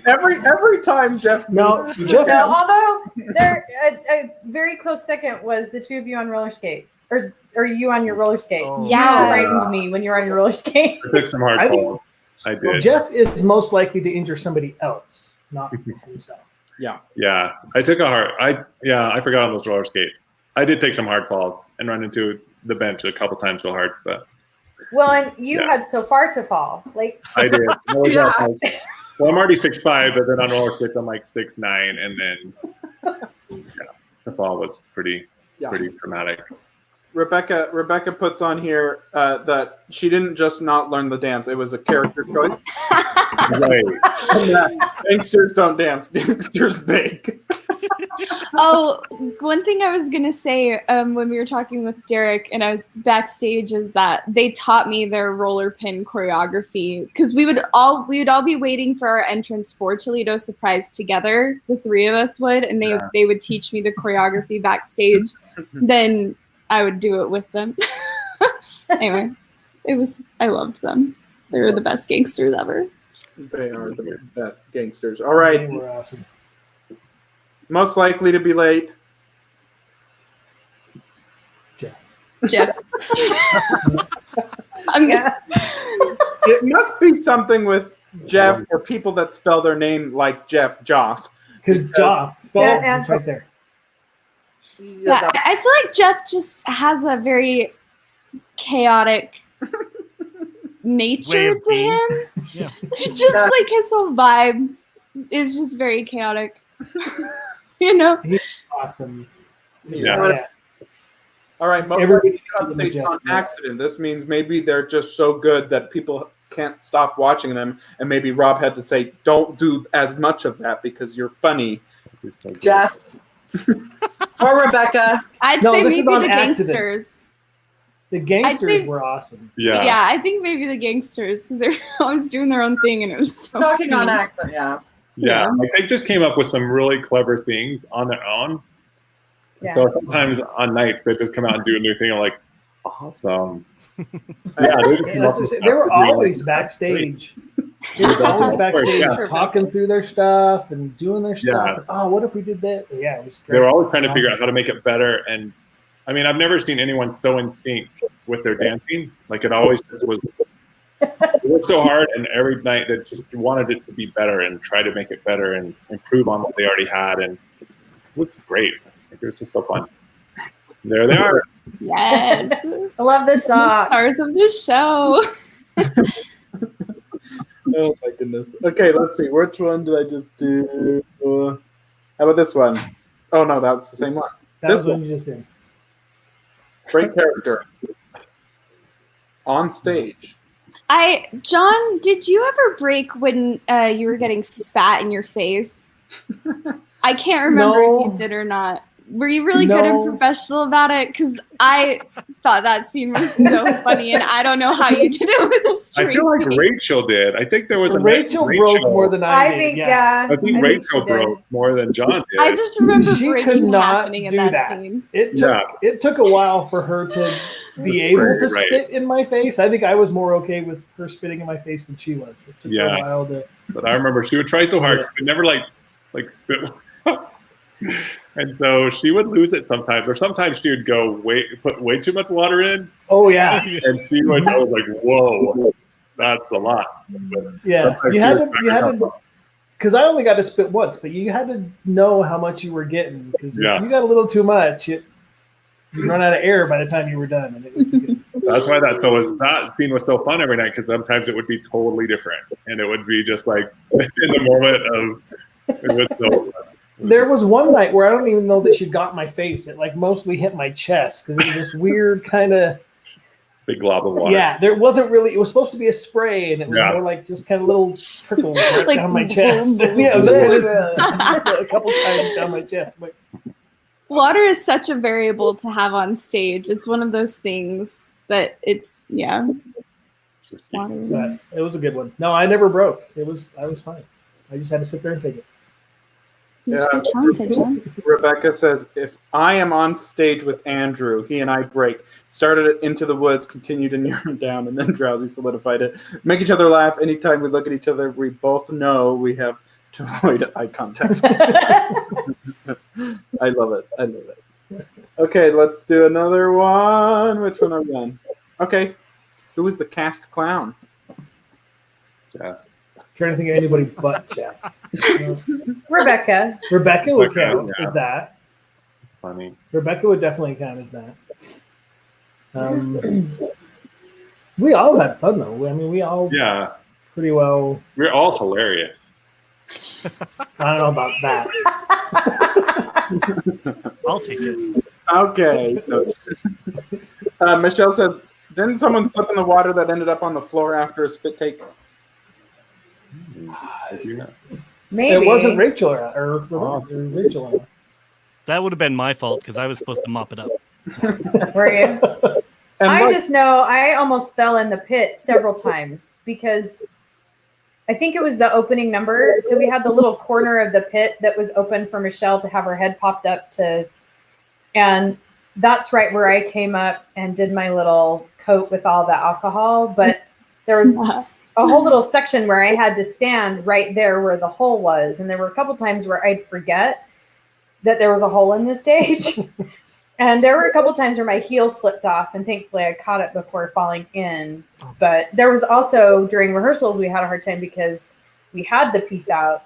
every time Jeff. No, Jeff. No, although there a very close second was the two of you on roller skates, or you on your roller skates. Oh. Yeah, you frightened me when you were on your roller skates. I took some hard falls. I did. Well, Jeff is most likely to injure somebody else, not himself. Yeah. Yeah, I took I forgot on those roller skates. I did take some hard falls and run into the bench a couple times real hard, but. Well, and you had so far to fall. Like I did. Well, I'm already 6'5", but then on roller skates I'm like 6'9", and then the fall was pretty dramatic. Rebecca puts on here that she didn't just not learn the dance; it was a character choice. Right. Gangsters don't dance. Gangsters bake. Oh, one thing I was gonna say when we were talking with Derek and I was backstage is that they taught me their roller pin choreography because we would all be waiting for our entrance for Toledo Surprise together. The three of us would, and they would teach me the choreography backstage. Then I would do it with them. Anyway, I loved them. They were the best gangsters ever. They are the best gangsters. All right. They were awesome. Most likely to be late. Jeff. It must be something with Jeff or people that spell their name like Jeff Joff. Because Joff. It's right there. Yeah, I feel like Jeff just has a very chaotic nature to him. Yeah. Just like his whole vibe is just very chaotic. You know? He's awesome. Yeah. All right, most Everybody likely knows updates on Jeff. accident. This means maybe they're just so good that people can't stop watching them, and maybe Rob had to say, "Don't do as much of that because you're funny." Jeff or Rebecca. I'd No, say this is maybe on the accident. gangsters. The gangsters say- were awesome. Yeah, I think maybe the gangsters because they're always doing their own thing, and it was so Talking on funny. accident, yeah. Yeah, like they just came up with some really clever things on their own. Yeah. So sometimes on nights they just come out and do a new thing. I'm like, awesome. Yeah, they, just came That's up what I'm with saying. stuff They were to do, like, always backstage. They were always backstage Yeah. talking through their stuff and doing their stuff. Yeah. And, oh, what if we did that? Yeah, it was great. They were always trying to figure Awesome. out how to make it better. And I mean, I've never seen anyone so in sync with their dancing. Like it always just was. It worked so hard, and every night they just wanted it to be better and try to make it better and improve on what they already had. And it was great. It was just so fun. There they are. Yes. I love the socks. Stars of the show. Oh my goodness. Okay, let's see. Which one did I just do? How about this one? Oh no, that's the same one. That This was what one. you just did. Great character. On stage. John, did you ever break when you were getting spat in your face? I can't remember if you did or not. Were you really good and professional about it? Because I thought that scene was so funny, and I don't know how you did it with a I straight feel like face. Rachel did. I think there was a Rachel broke more than I did. I think, yeah. yeah. I think Rachel broke more than John did. I just remember She could breaking not happening in do that, that. scene. It took a while for her to be able to spit in my face. I think I was more okay with her spitting in my face than she was. It took her a while to. But I remember she would try so hard. She would never like spit. And so she would lose it sometimes, or sometimes she would put way too much water in. Oh yeah. And she would I was like, whoa, that's a lot. But Yeah, sometimes you she had would to, because I only got to spit once, but you had to know how much you were getting, because Yeah. if you got a little too much, you run out of air by the time you were done. And it was good. That's why that scene was so fun every night, because sometimes it would be totally different, and it would be just like in the moment of it was so fun. There was one night where I don't even know that she got my face. It like mostly hit my chest because it was this weird kind of big glob of water. Yeah, there wasn't really. It was supposed to be a spray, and it was more like just kind of little trickles right Like down my boom, chest. boom, Yeah, it was boom, just a couple times down my chest. But Water is such a variable to have on stage. It's one of those things that water. But it was a good one. No, I never broke. I was fine. I just had to sit there and take it. You're so talented, John. Rebecca says, if I am on stage with Andrew, he and I break. Started it into the woods, continued to narrow it down, and then Drowsy solidified it. Make each other laugh. Anytime we look at each other, we both know we have to avoid eye contact. I love it. I love it. Okay, let's do another one. Which one are we on? Okay. Who was the cast clown? Jeff. Trying to think of anybody but Jeff. Rebecca. Rebecca would count yeah. as that. It's funny. Rebecca would definitely count as that. We all had fun though. I mean, we all pretty well. We're all hilarious. I don't know about that. I'll take it. Okay. Michelle says, didn't someone slip in the water that ended up on the floor after a spit take? Maybe. It wasn't Rachel or Rachel. That would have been my fault because I was supposed to mop it up. Were you? I just know I almost fell in the pit several times because I think it was the opening number. So we had the little corner of the pit that was open for Michelle to have her head popped up to, and that's right where I came up and did my little coat with all the alcohol. But there was a whole little section where I had to stand right there where the hole was. And there were a couple times where I'd forget that there was a hole in the stage. And there were a couple times where my heel slipped off, and thankfully I caught it before falling in. But there was also, during rehearsals, we had a hard time because we had the piece out.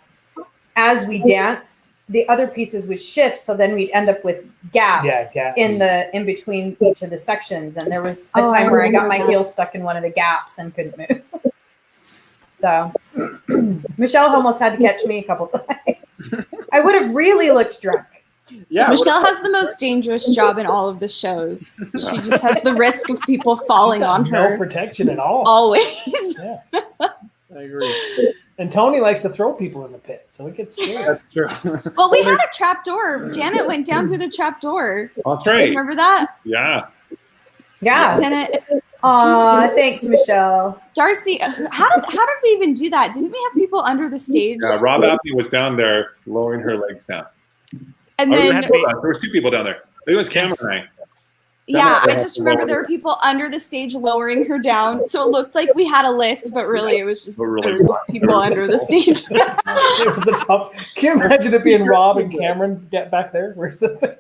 As we danced, the other pieces would shift, so then we'd end up with gaps in between each of the sections. And there was a time where I got my heel stuck in one of the gaps and couldn't move. So Michelle almost had to catch me a couple times. I would have really looked drunk. Yeah, Michelle has the most dangerous job in all of the shows. She just has the risk of people falling on no her. protection at all. Always. Yeah. I agree. And Tony likes to throw people in the pit, so it gets scary. That's true. Well, we had a trap door. Janet went down through the trap door. That's right. Remember that? Yeah. Yeah. Janet. Aw, thanks, Michelle. Darcy, how did we even do that? Didn't we have people under the stage? Yeah, Rob Abney was down there lowering her legs down. And Oh, then there was 2 people down there. It was Cameron and I. yeah, I just remember there were people under the stage lowering her down, so it looked like we had a lift, but really it was just, there were just people under the stage. It was the top. Can you imagine it being Rob and Cameron get back there? Where's the thing?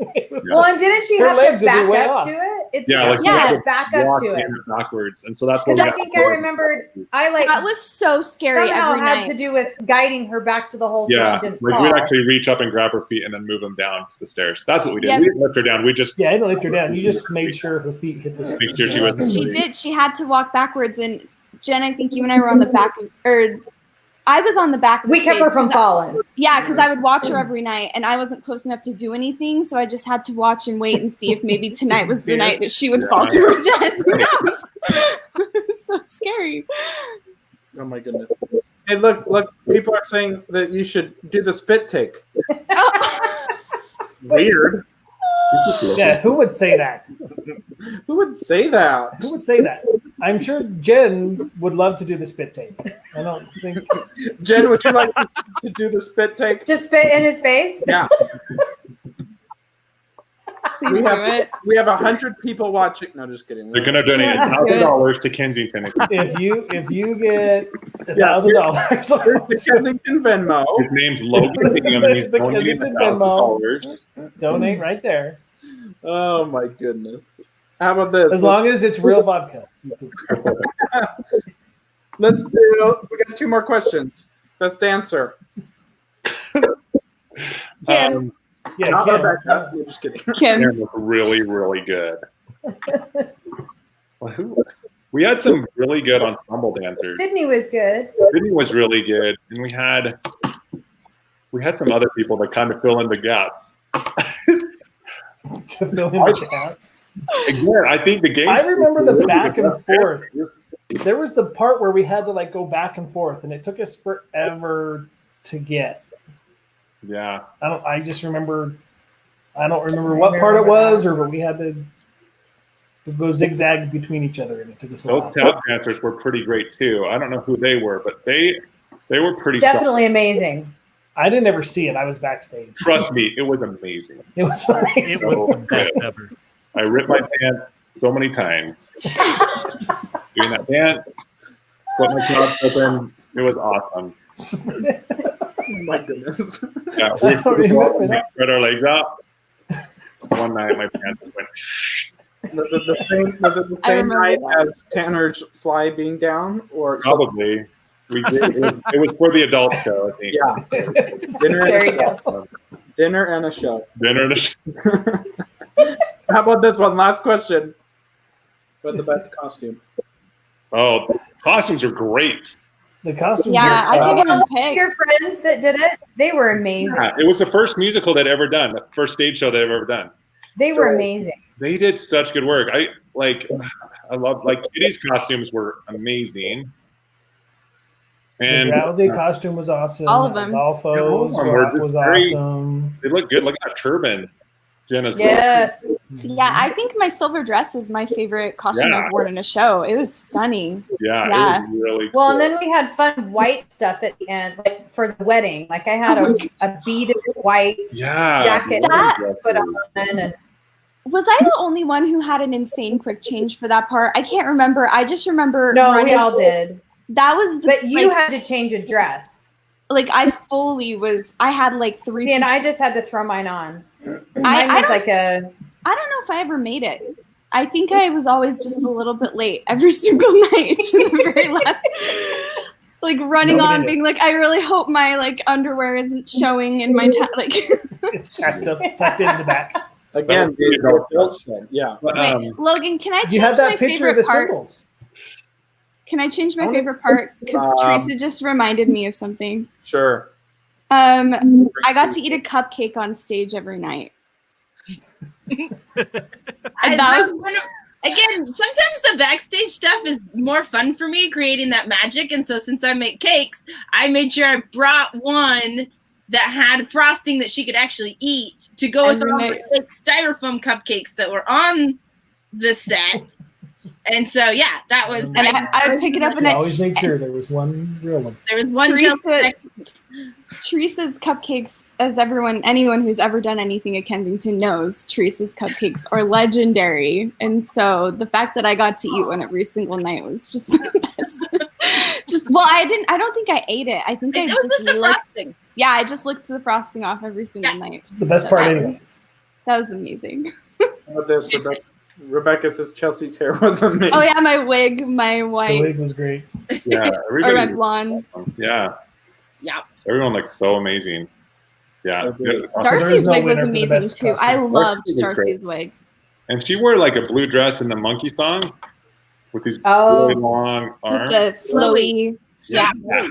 Well, and didn't she Her have legs to would be back way up off. to it? It's Yeah, like yeah, you had back up walk to it. in backwards, and so that's what. Because I think I remembered. I like that was so scary. somehow Every had night. to do with guiding her back to the hole so Yeah, she didn't like fall. we'd actually reach up and grab her feet and then move them down to the stairs. That's what we did. Yeah. We didn't lift her down. We just I didn't lift her down. You just made sure her feet hit the. make sure she was. She did. She had to walk backwards, and Jen, I think you and I were on the back, or I was on the back. Of the We kept stage her from 'cause falling. Yeah, because I would watch her every night, and I wasn't close enough to do anything, so I just had to watch and wait and see if maybe tonight was the night that she would fall to her death. Who knows? It was so scary. Oh my goodness. Hey, look! People are saying that you should do the spit take. Weird. Yeah, who would say that? Who would say that? Who would say that? I'm sure Jen would love to do the spit take. I don't think. Jen, would you like to do the spit take? Just spit in his face? Yeah. Please do it. We have 100 people watching. No, just kidding. They're gonna donate $1,000 to Kensington. If you get $1,000, Here's the Kensington Venmo. His name's Logan Bingham, and he's The donating Kensington Venmo. $1,000. Donate right there. Oh my goodness. How about this? As long as it's real vodka. Let's do. We got 2 more questions. Best answer. Yeah, Not Kim. Rebecca. You're just kidding. Kim. Cameron was really, really good. We had some really good ensemble dancers. Sydney was good. Sydney was really good, and we had some other people that kind of fill in the gaps. To fill in the gaps. Again, I think the game. I remember the back and forth. There was the part where we had to like go back and forth, and it took us forever to get. Yeah. I just remember. I don't remember what part it was, or but we had to go zigzag between each other, and it took us a Those while. tap dancers were pretty great too. I don't know who they were, but they were pretty. Definitely amazing. I didn't ever see it. I was backstage. Trust me, it was amazing. It was amazing. It was the best ever. I ripped my pants so many times doing that dance. Split my top open. It was awesome. Oh my goodness. Yeah, we spread our legs out. One night, my pants went. Was it the same night as Tanner's fly being down, or Probably. We did. It was for the adult show, I think. Yeah. Dinner There and you a show. Dinner and a show. Dinner and a show. How about this one? Last question. What's the best costume? Oh, the costumes are great. The costumes. Yeah, I can't even pick. Your friends that did it, they were amazing. Yeah, it was the first musical they'd ever done, the first stage show they've ever done. They were amazing. They did such good work. I love Kitty's costumes were amazing. And the Drowsy costume was awesome. All of them. Adolfo's was awesome. They look good. Look at that turban. Jenna's Yes. Yeah, I think my silver dress is my favorite costume Yeah. I've worn in a show. It was stunning. Yeah, Yeah. it was really Well, cool. and then we had fun white stuff at the end, like for the wedding. Like I had a beaded white jacket That- put on, and Was I the only one who had an insane quick change for that part? I can't remember. I just remember. no, we running- all did. That was the, But you like, had to change a dress. like I fully was. I had like 3. See, and I just had to throw mine on. Mine I was don't- like a. I don't know if I ever made it. I think I was always just a little bit late every single night to the very last. Like running Nobody on, did. being like, I really hope my like underwear isn't showing in my like. It's tucked in the back. Again, the adult show. Yeah. Wait, Logan, can I change You had my that picture favorite of the part? symbols. Can I change my favorite part? Because Teresa just reminded me of something. Sure. I got to eat a cupcake on stage every night. Again, sometimes the backstage stuff is more fun for me, creating that magic. And so since I make cakes, I made sure I brought one that had frosting that she could actually eat to go with all the fake styrofoam cupcakes that were on the set. And so, yeah, that was. And I would pick it up and I always made sure there was one real one. There was one. Teresa's cupcakes, as anyone who's ever done anything at Kensington knows, Teresa's cupcakes are legendary. And so the fact that I got to eat one every single night was just the best. I don't think I ate it. I think I just licked. Yeah, I just licked the frosting off every single night. The best part anyway. That was amazing. Rebecca says Chelsea's hair was amazing. Oh yeah, my wig, my white. The wig was great. Yeah, or red blonde. Yeah. Yeah. Everyone looked so amazing. Yeah. Darcy's wig was amazing too. I loved Darcy's wig. And she wore like a blue dress in the Monkey song with these really long arms. With the flowy. Yeah. It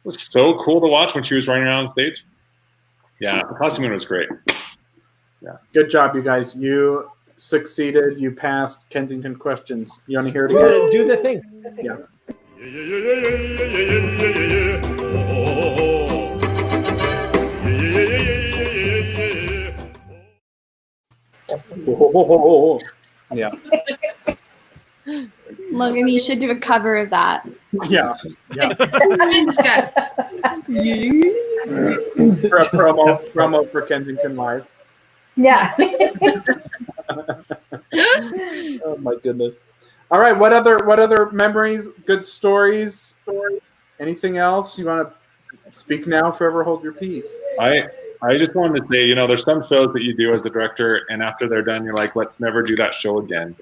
was so cool to watch when she was running around on stage. Yeah, the costuming was great. Yeah. Good job, you guys. You succeeded. You passed Kensington questions. You want to hear it again? Do the thing. Yeah. Yeah. Logan, you should do a cover of that. Yeah. Yeah. Discuss. promo for Kensington Live. Yeah. Oh my goodness. All right. What other memories? Good stories? Anything else you want to speak now? Forever hold your peace. I just wanted to say, there's some shows that you do as the director, and after they're done, you're like, let's never do that show again.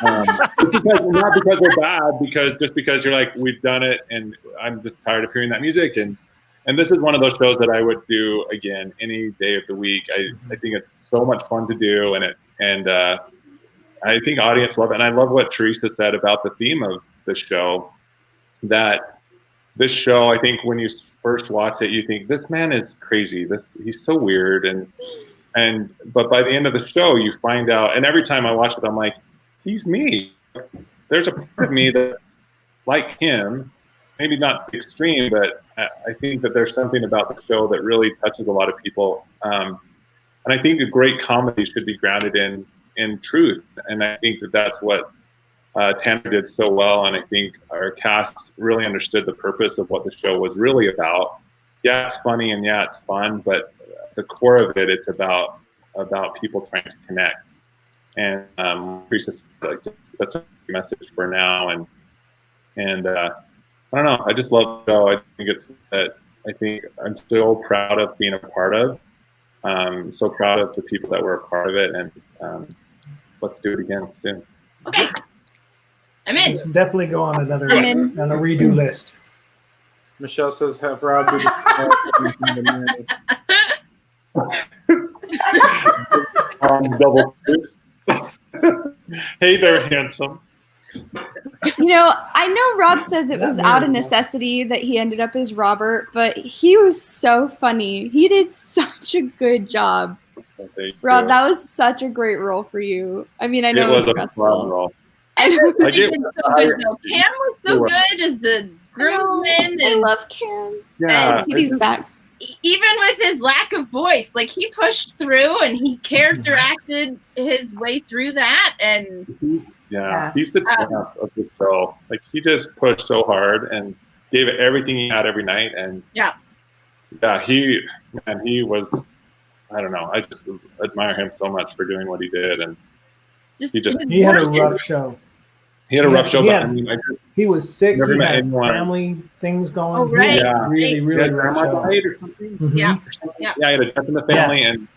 Not because they're bad, because you're like, we've done it, and I'm just tired of hearing that music. And this is one of those shows that I would do again any day of the week. I think it's so much fun to do, and I think audience love it. And I love what Teresa said about the theme of the show. That this show, I think, when you first watch it, you think this man is crazy. He's so weird, but by the end of the show, you find out. And every time I watch it, I'm like, he's me. There's a part of me that's like him. Maybe not extreme, but I think that there's something about the show that really touches a lot of people. And I think a great comedy should be grounded in truth. And I think that that's what Tanner did so well. And I think our cast really understood the purpose of what the show was really about. Yeah, it's funny and yeah, it's fun, but the core of it, it's about people trying to connect. And Teresa's like such a message for now. And I don't know. I just love the show. I think it's that. I think I'm so proud of being a part of. So proud of the people that were a part of it, and let's do it again soon. Okay, I'm in. Let's definitely go on on a redo list. Michelle says, "Have Rob do the." Double. Hey there, handsome. I know Rob says it was out of necessity that he ended up as Robert, but he was so funny. He did such a good job. Rob, that was such a great role for you. I mean, I know it was stressful. Everybody did so good, though. Cam was so good as the groomsman. I love Cam. Yeah. And Kitty's back. Even with his lack of voice, like he pushed through and he character acted his way through that. And yeah, he's the champ of the show. Like he just pushed so hard and gave it everything he had every night. And yeah, he was. I don't know. I just admire him so much for doing what he did, and he had a rough show. He had a rough show, but he was sick. Never he met had anyone. Family things going. Oh, right. Yeah. Really rough show. Or something. Mm-hmm. Yeah. Yeah, he had a death in the family, and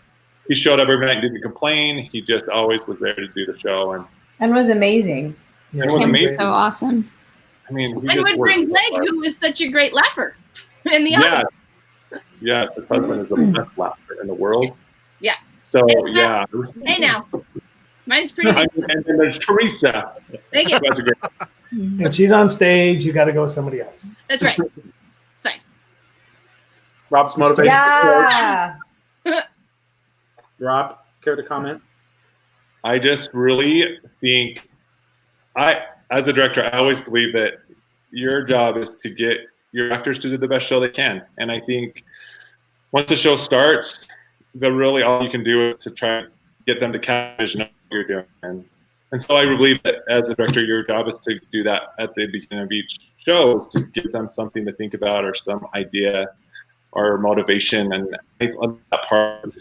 he showed up every night and didn't complain. He just always was there to do the show, and was amazing. Yeah, it was amazing. So awesome. I mean, and would bring Blake, who was such a great laugher in the audience. Yes, his husband is the best laugher in the world. Yeah. So Hey now, mine's pretty good. And then there's Teresa. Thank you. That's a great. If she's on stage, you got to go with somebody else. That's right. It's fine. Rob's motivation. Yeah. Rob, care to comment? I just really think as a director, I always believe that your job is to get your actors to do the best show they can. And I think once the show starts, all you can do is to try and get them to catch vision of what you're doing. And so I believe that as a director, your job is to do that at the beginning of each show, is to give them something to think about or some idea or motivation. And I love that part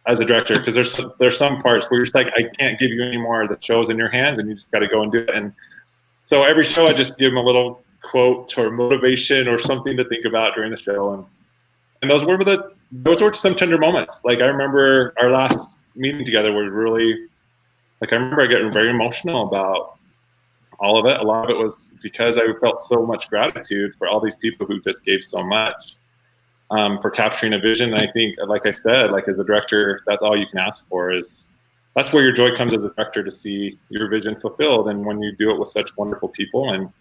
as a director, because there's some parts where you're just like, I can't give you any more. The show's in your hands and you just got to go and do it. And so every show I just give them a little quote or motivation or something to think about during the show. And those were some tender moments. Like I remember our last meeting together was really, like I remember getting very emotional about all of it. A lot of it was because I felt so much gratitude for all these people who just gave so much for capturing a vision. And I think, like I said, like as a director, that's all you can ask for. That's where your joy comes as a director, to see your vision fulfilled. And when you do it with such wonderful people and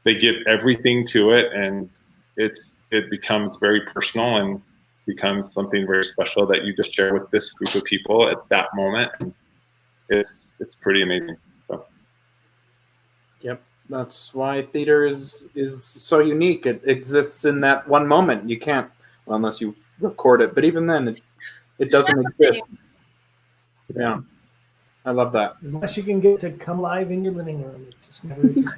they give everything to it, and it becomes very personal and becomes something very special that you just share with this group of people at that moment. And it's pretty amazing. So yep, that's why theater is so unique. It exists in that one moment. You can't, well, unless you record it, but even then it doesn't exist. Yeah, I love that. Unless you can get to come live in your living room, it just never exists.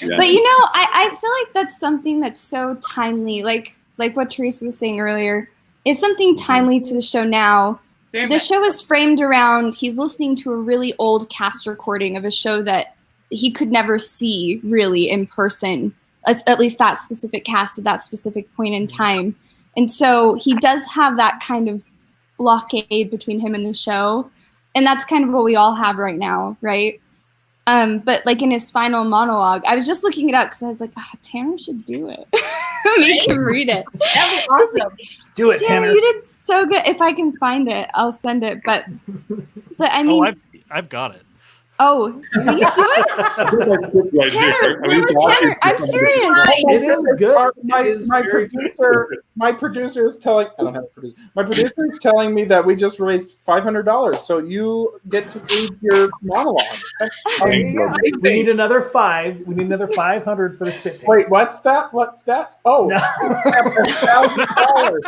yeah. But you know, I feel like that's something that's so timely, like what Teresa was saying earlier. It's something timely to the show now. The show is framed around, he's listening to a really old cast recording of a show that he could never see really in person, at least that specific cast at that specific point in time. And so he does have that kind of blockade between him and the show. And that's kind of what we all have right now, right? But like in his final monologue, I was just looking it up because I was like, Tanner should do it. Make him read it. That'd be awesome. Do it, Tanner. You did so good. If I can find it, I'll send it. But I mean, I've got it. Oh, can you do it? Tanner, I'm serious. It is good. My producer is telling. I don't have a producer. My producer is telling me that we just raised $500, so you get to read your monologue. We need another 5. We need another 500 for the spit take. Wait, what's that? Oh, no. $1,000.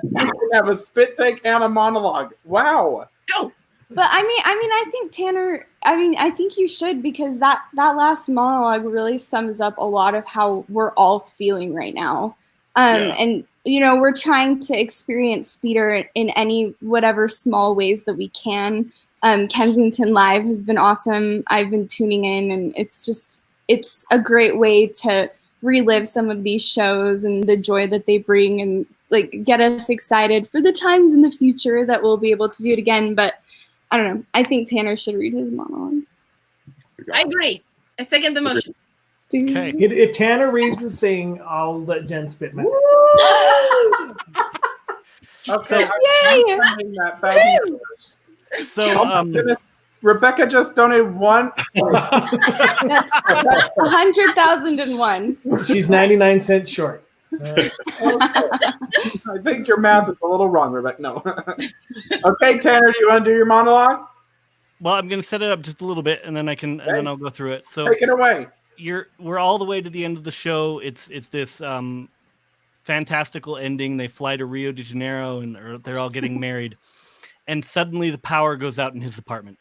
You can have a spit take and a monologue. Wow. Go. But I mean, I think Tanner. I think you should, because that last monologue really sums up a lot of how we're all feeling right now. And you know, we're trying to experience theater in any whatever small ways that we can. Kensington Live has been awesome. I've been tuning in, and it's a great way to relive some of these shows and the joy that they bring, and like get us excited for the times in the future that we'll be able to do it again. But I don't know. I think Tanner should read his monologue. I agree. I second the motion. Okay. If Tanner reads the thing, I'll let Jen spit my Okay. So Rebecca just donated one. That's 100,001. She's 99 cents short. I think your math is a little wrong, Rebecca. No. Okay, Tanner, do you want to do your monologue? Well, I'm going to set it up just a little bit, and then and then I'll go through it. So take it away. We're all the way to the end of the show. It's this fantastical ending. They fly to Rio de Janeiro, and they're all getting married, and suddenly the power goes out in his apartment.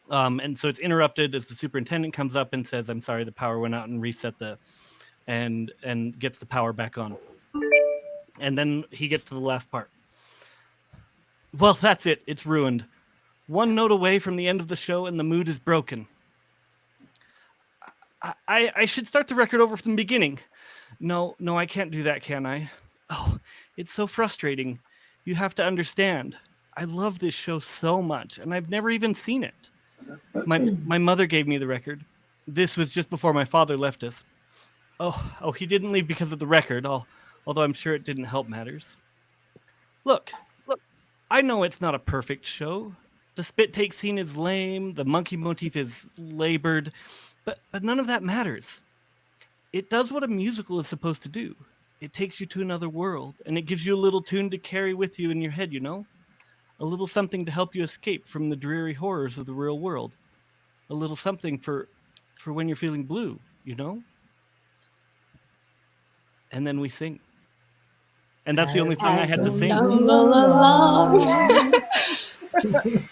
And so it's interrupted as the superintendent comes up and says, "I'm sorry, the power went out," and reset and gets the power back on. And then he gets to the last part. Well, that's it. It's ruined. One note away from the end of the show and the mood is broken. I should start the record over from the beginning. No, I can't do that, can I? Oh, it's so frustrating. You have to understand. I love this show so much, and I've never even seen it. My mother gave me the record. This was just before my father left us. Oh, he didn't leave because of the record, although I'm sure it didn't help matters. Look, I know it's not a perfect show. The spit take scene is lame, the monkey motif is labored, but none of that matters. It does what a musical is supposed to do. It takes you to another world, and it gives you a little tune to carry with you in your head, you know? A little something to help you escape from the dreary horrors of the real world. A little something for when you're feeling blue, you know? And then we sing. And that's the only song I had to sing.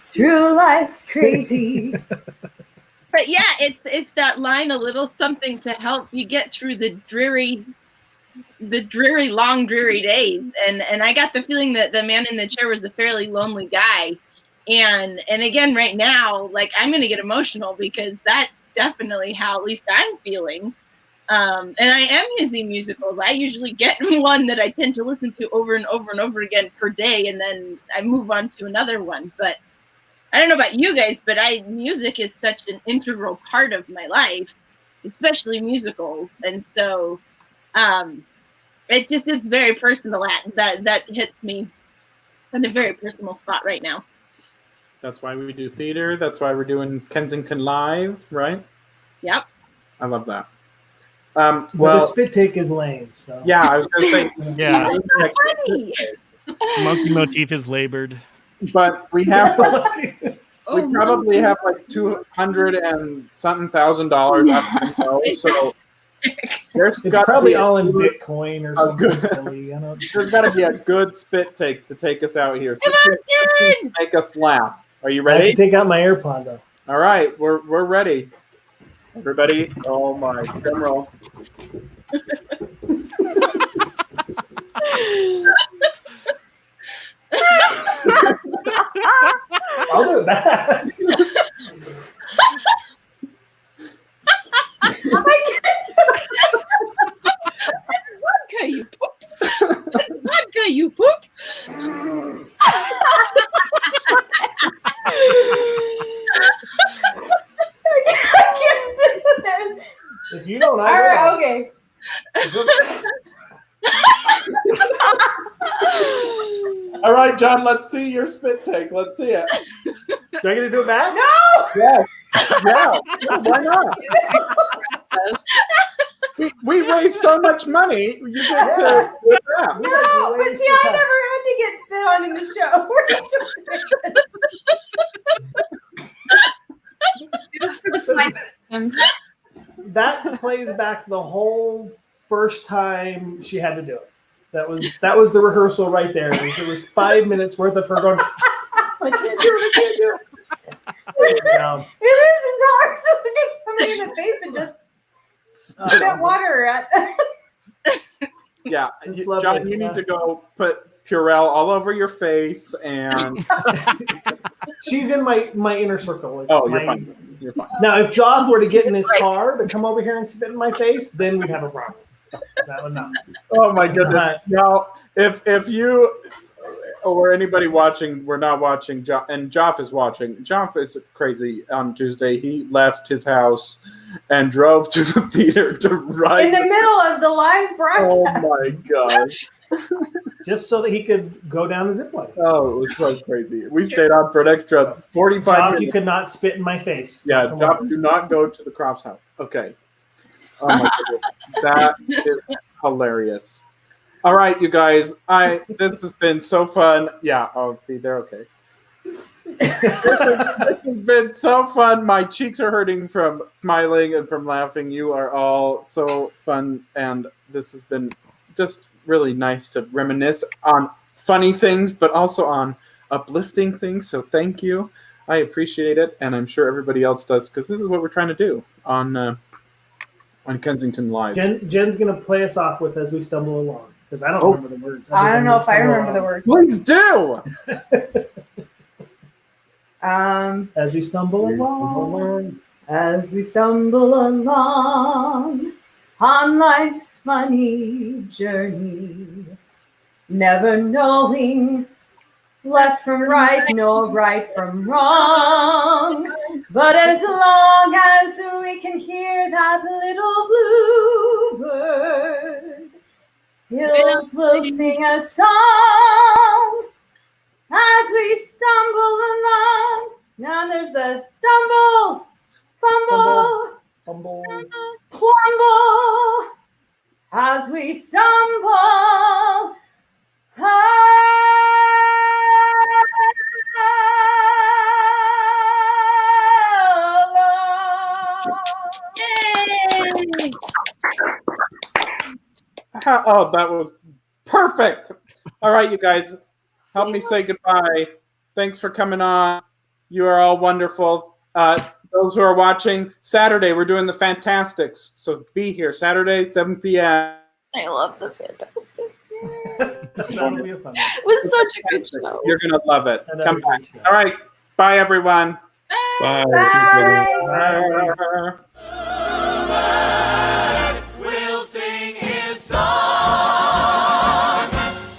Through life's crazy. But yeah, it's that line, a little something to help you get through the dreary, long, dreary days. And I got the feeling that the man in the chair was a fairly lonely guy. And again, right now, like, I'm going to get emotional because that's definitely how at least I'm feeling. And I am using musicals. I usually get one that I tend to listen to over and over and over again per day, and then I move on to another one. But I don't know about you guys, but music is such an integral part of my life, especially musicals. And so it's very personal. That hits me in a very personal spot right now. That's why we do theater. That's why we're doing Kensington Live, right? Yep. I love that. Well, the spit take is lame. So yeah, I was going to say, yeah, it's not funny. Monkey motif is labored, but we have we probably have like $200 and something thousand. So it's probably all in Bitcoin or something silly. There's got to be a good spit take to take us out here. Make us laugh. Are you ready? I have to take out my AirPod though. All right, we're ready. Everybody, oh my, drum roll. I'll do it back. Vodka, you poop. Vodka, you poop. I can't do that. If you don't, All right, okay. All right, John, let's see your spit take. Let's see it. Do I get to do it back? No! Yes. Yeah. Why not? we raised so much money. You get to do that. No, but see, I never had to get spit on in the show. Do it for the fly system. That plays back the whole first time she had to do it. That was the rehearsal right there. It was 5 minutes worth of her going, I can't do it. It is. It's hard to look at somebody in the face and just spit water at. Yeah, John, you need to go put Purell all over your face, and she's in my inner circle. You're fine. You're fine. Now, if Joff were to get in his car to come over here and spit in my face, then we'd have a problem. That would not. Oh my goodness! Now, if you or anybody watching, we're not watching, and Joff is watching. Joff is crazy. On Tuesday, he left his house and drove to the theater to ride in the middle of the live broadcast. Oh my gosh! Just so that he could go down the zip line. Oh, it was so crazy. We stayed on for an extra 45 Joff, minutes. you could not spit in my face. Yeah, Joff, do not go to the Crofts house. Okay. Oh my goodness. That is hilarious. All right, you guys. This has been so fun. Yeah, see, they're okay. This has been so fun. My cheeks are hurting from smiling and from laughing. You are all so fun, and this has been just really nice to reminisce on funny things, but also on uplifting things. So thank you. I appreciate it, and I'm sure everybody else does, because this is what we're trying to do on Kensington Live. Jen's going to play us off with As We Stumble Along, because I don't remember the words. I don't know if I remember the words. Please do! As we stumble along. As we stumble along on life's funny journey, never knowing left from right, nor right from wrong. But as long as we can hear that little bluebird, we'll sing a song as we stumble along. Now there's the stumble, fumble, plumble, as we stumble. Oh, that was perfect. All right, you guys, help me say goodbye. Thanks for coming on. You are all wonderful. Those who are watching, Saturday, we're doing the Fantastics. So be here, Saturday, 7 p.m. I love the Fantastics. That'll be a fun one. It was such a good show. You're going to love it. Another Come back. great show. All right. Bye, everyone. Bye. Bye. We'll sing his song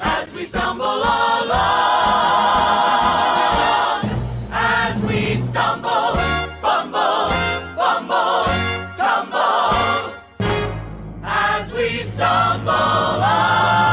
as we stumble along. As we stumble, bumble, fumble, tumble. As we stumble along.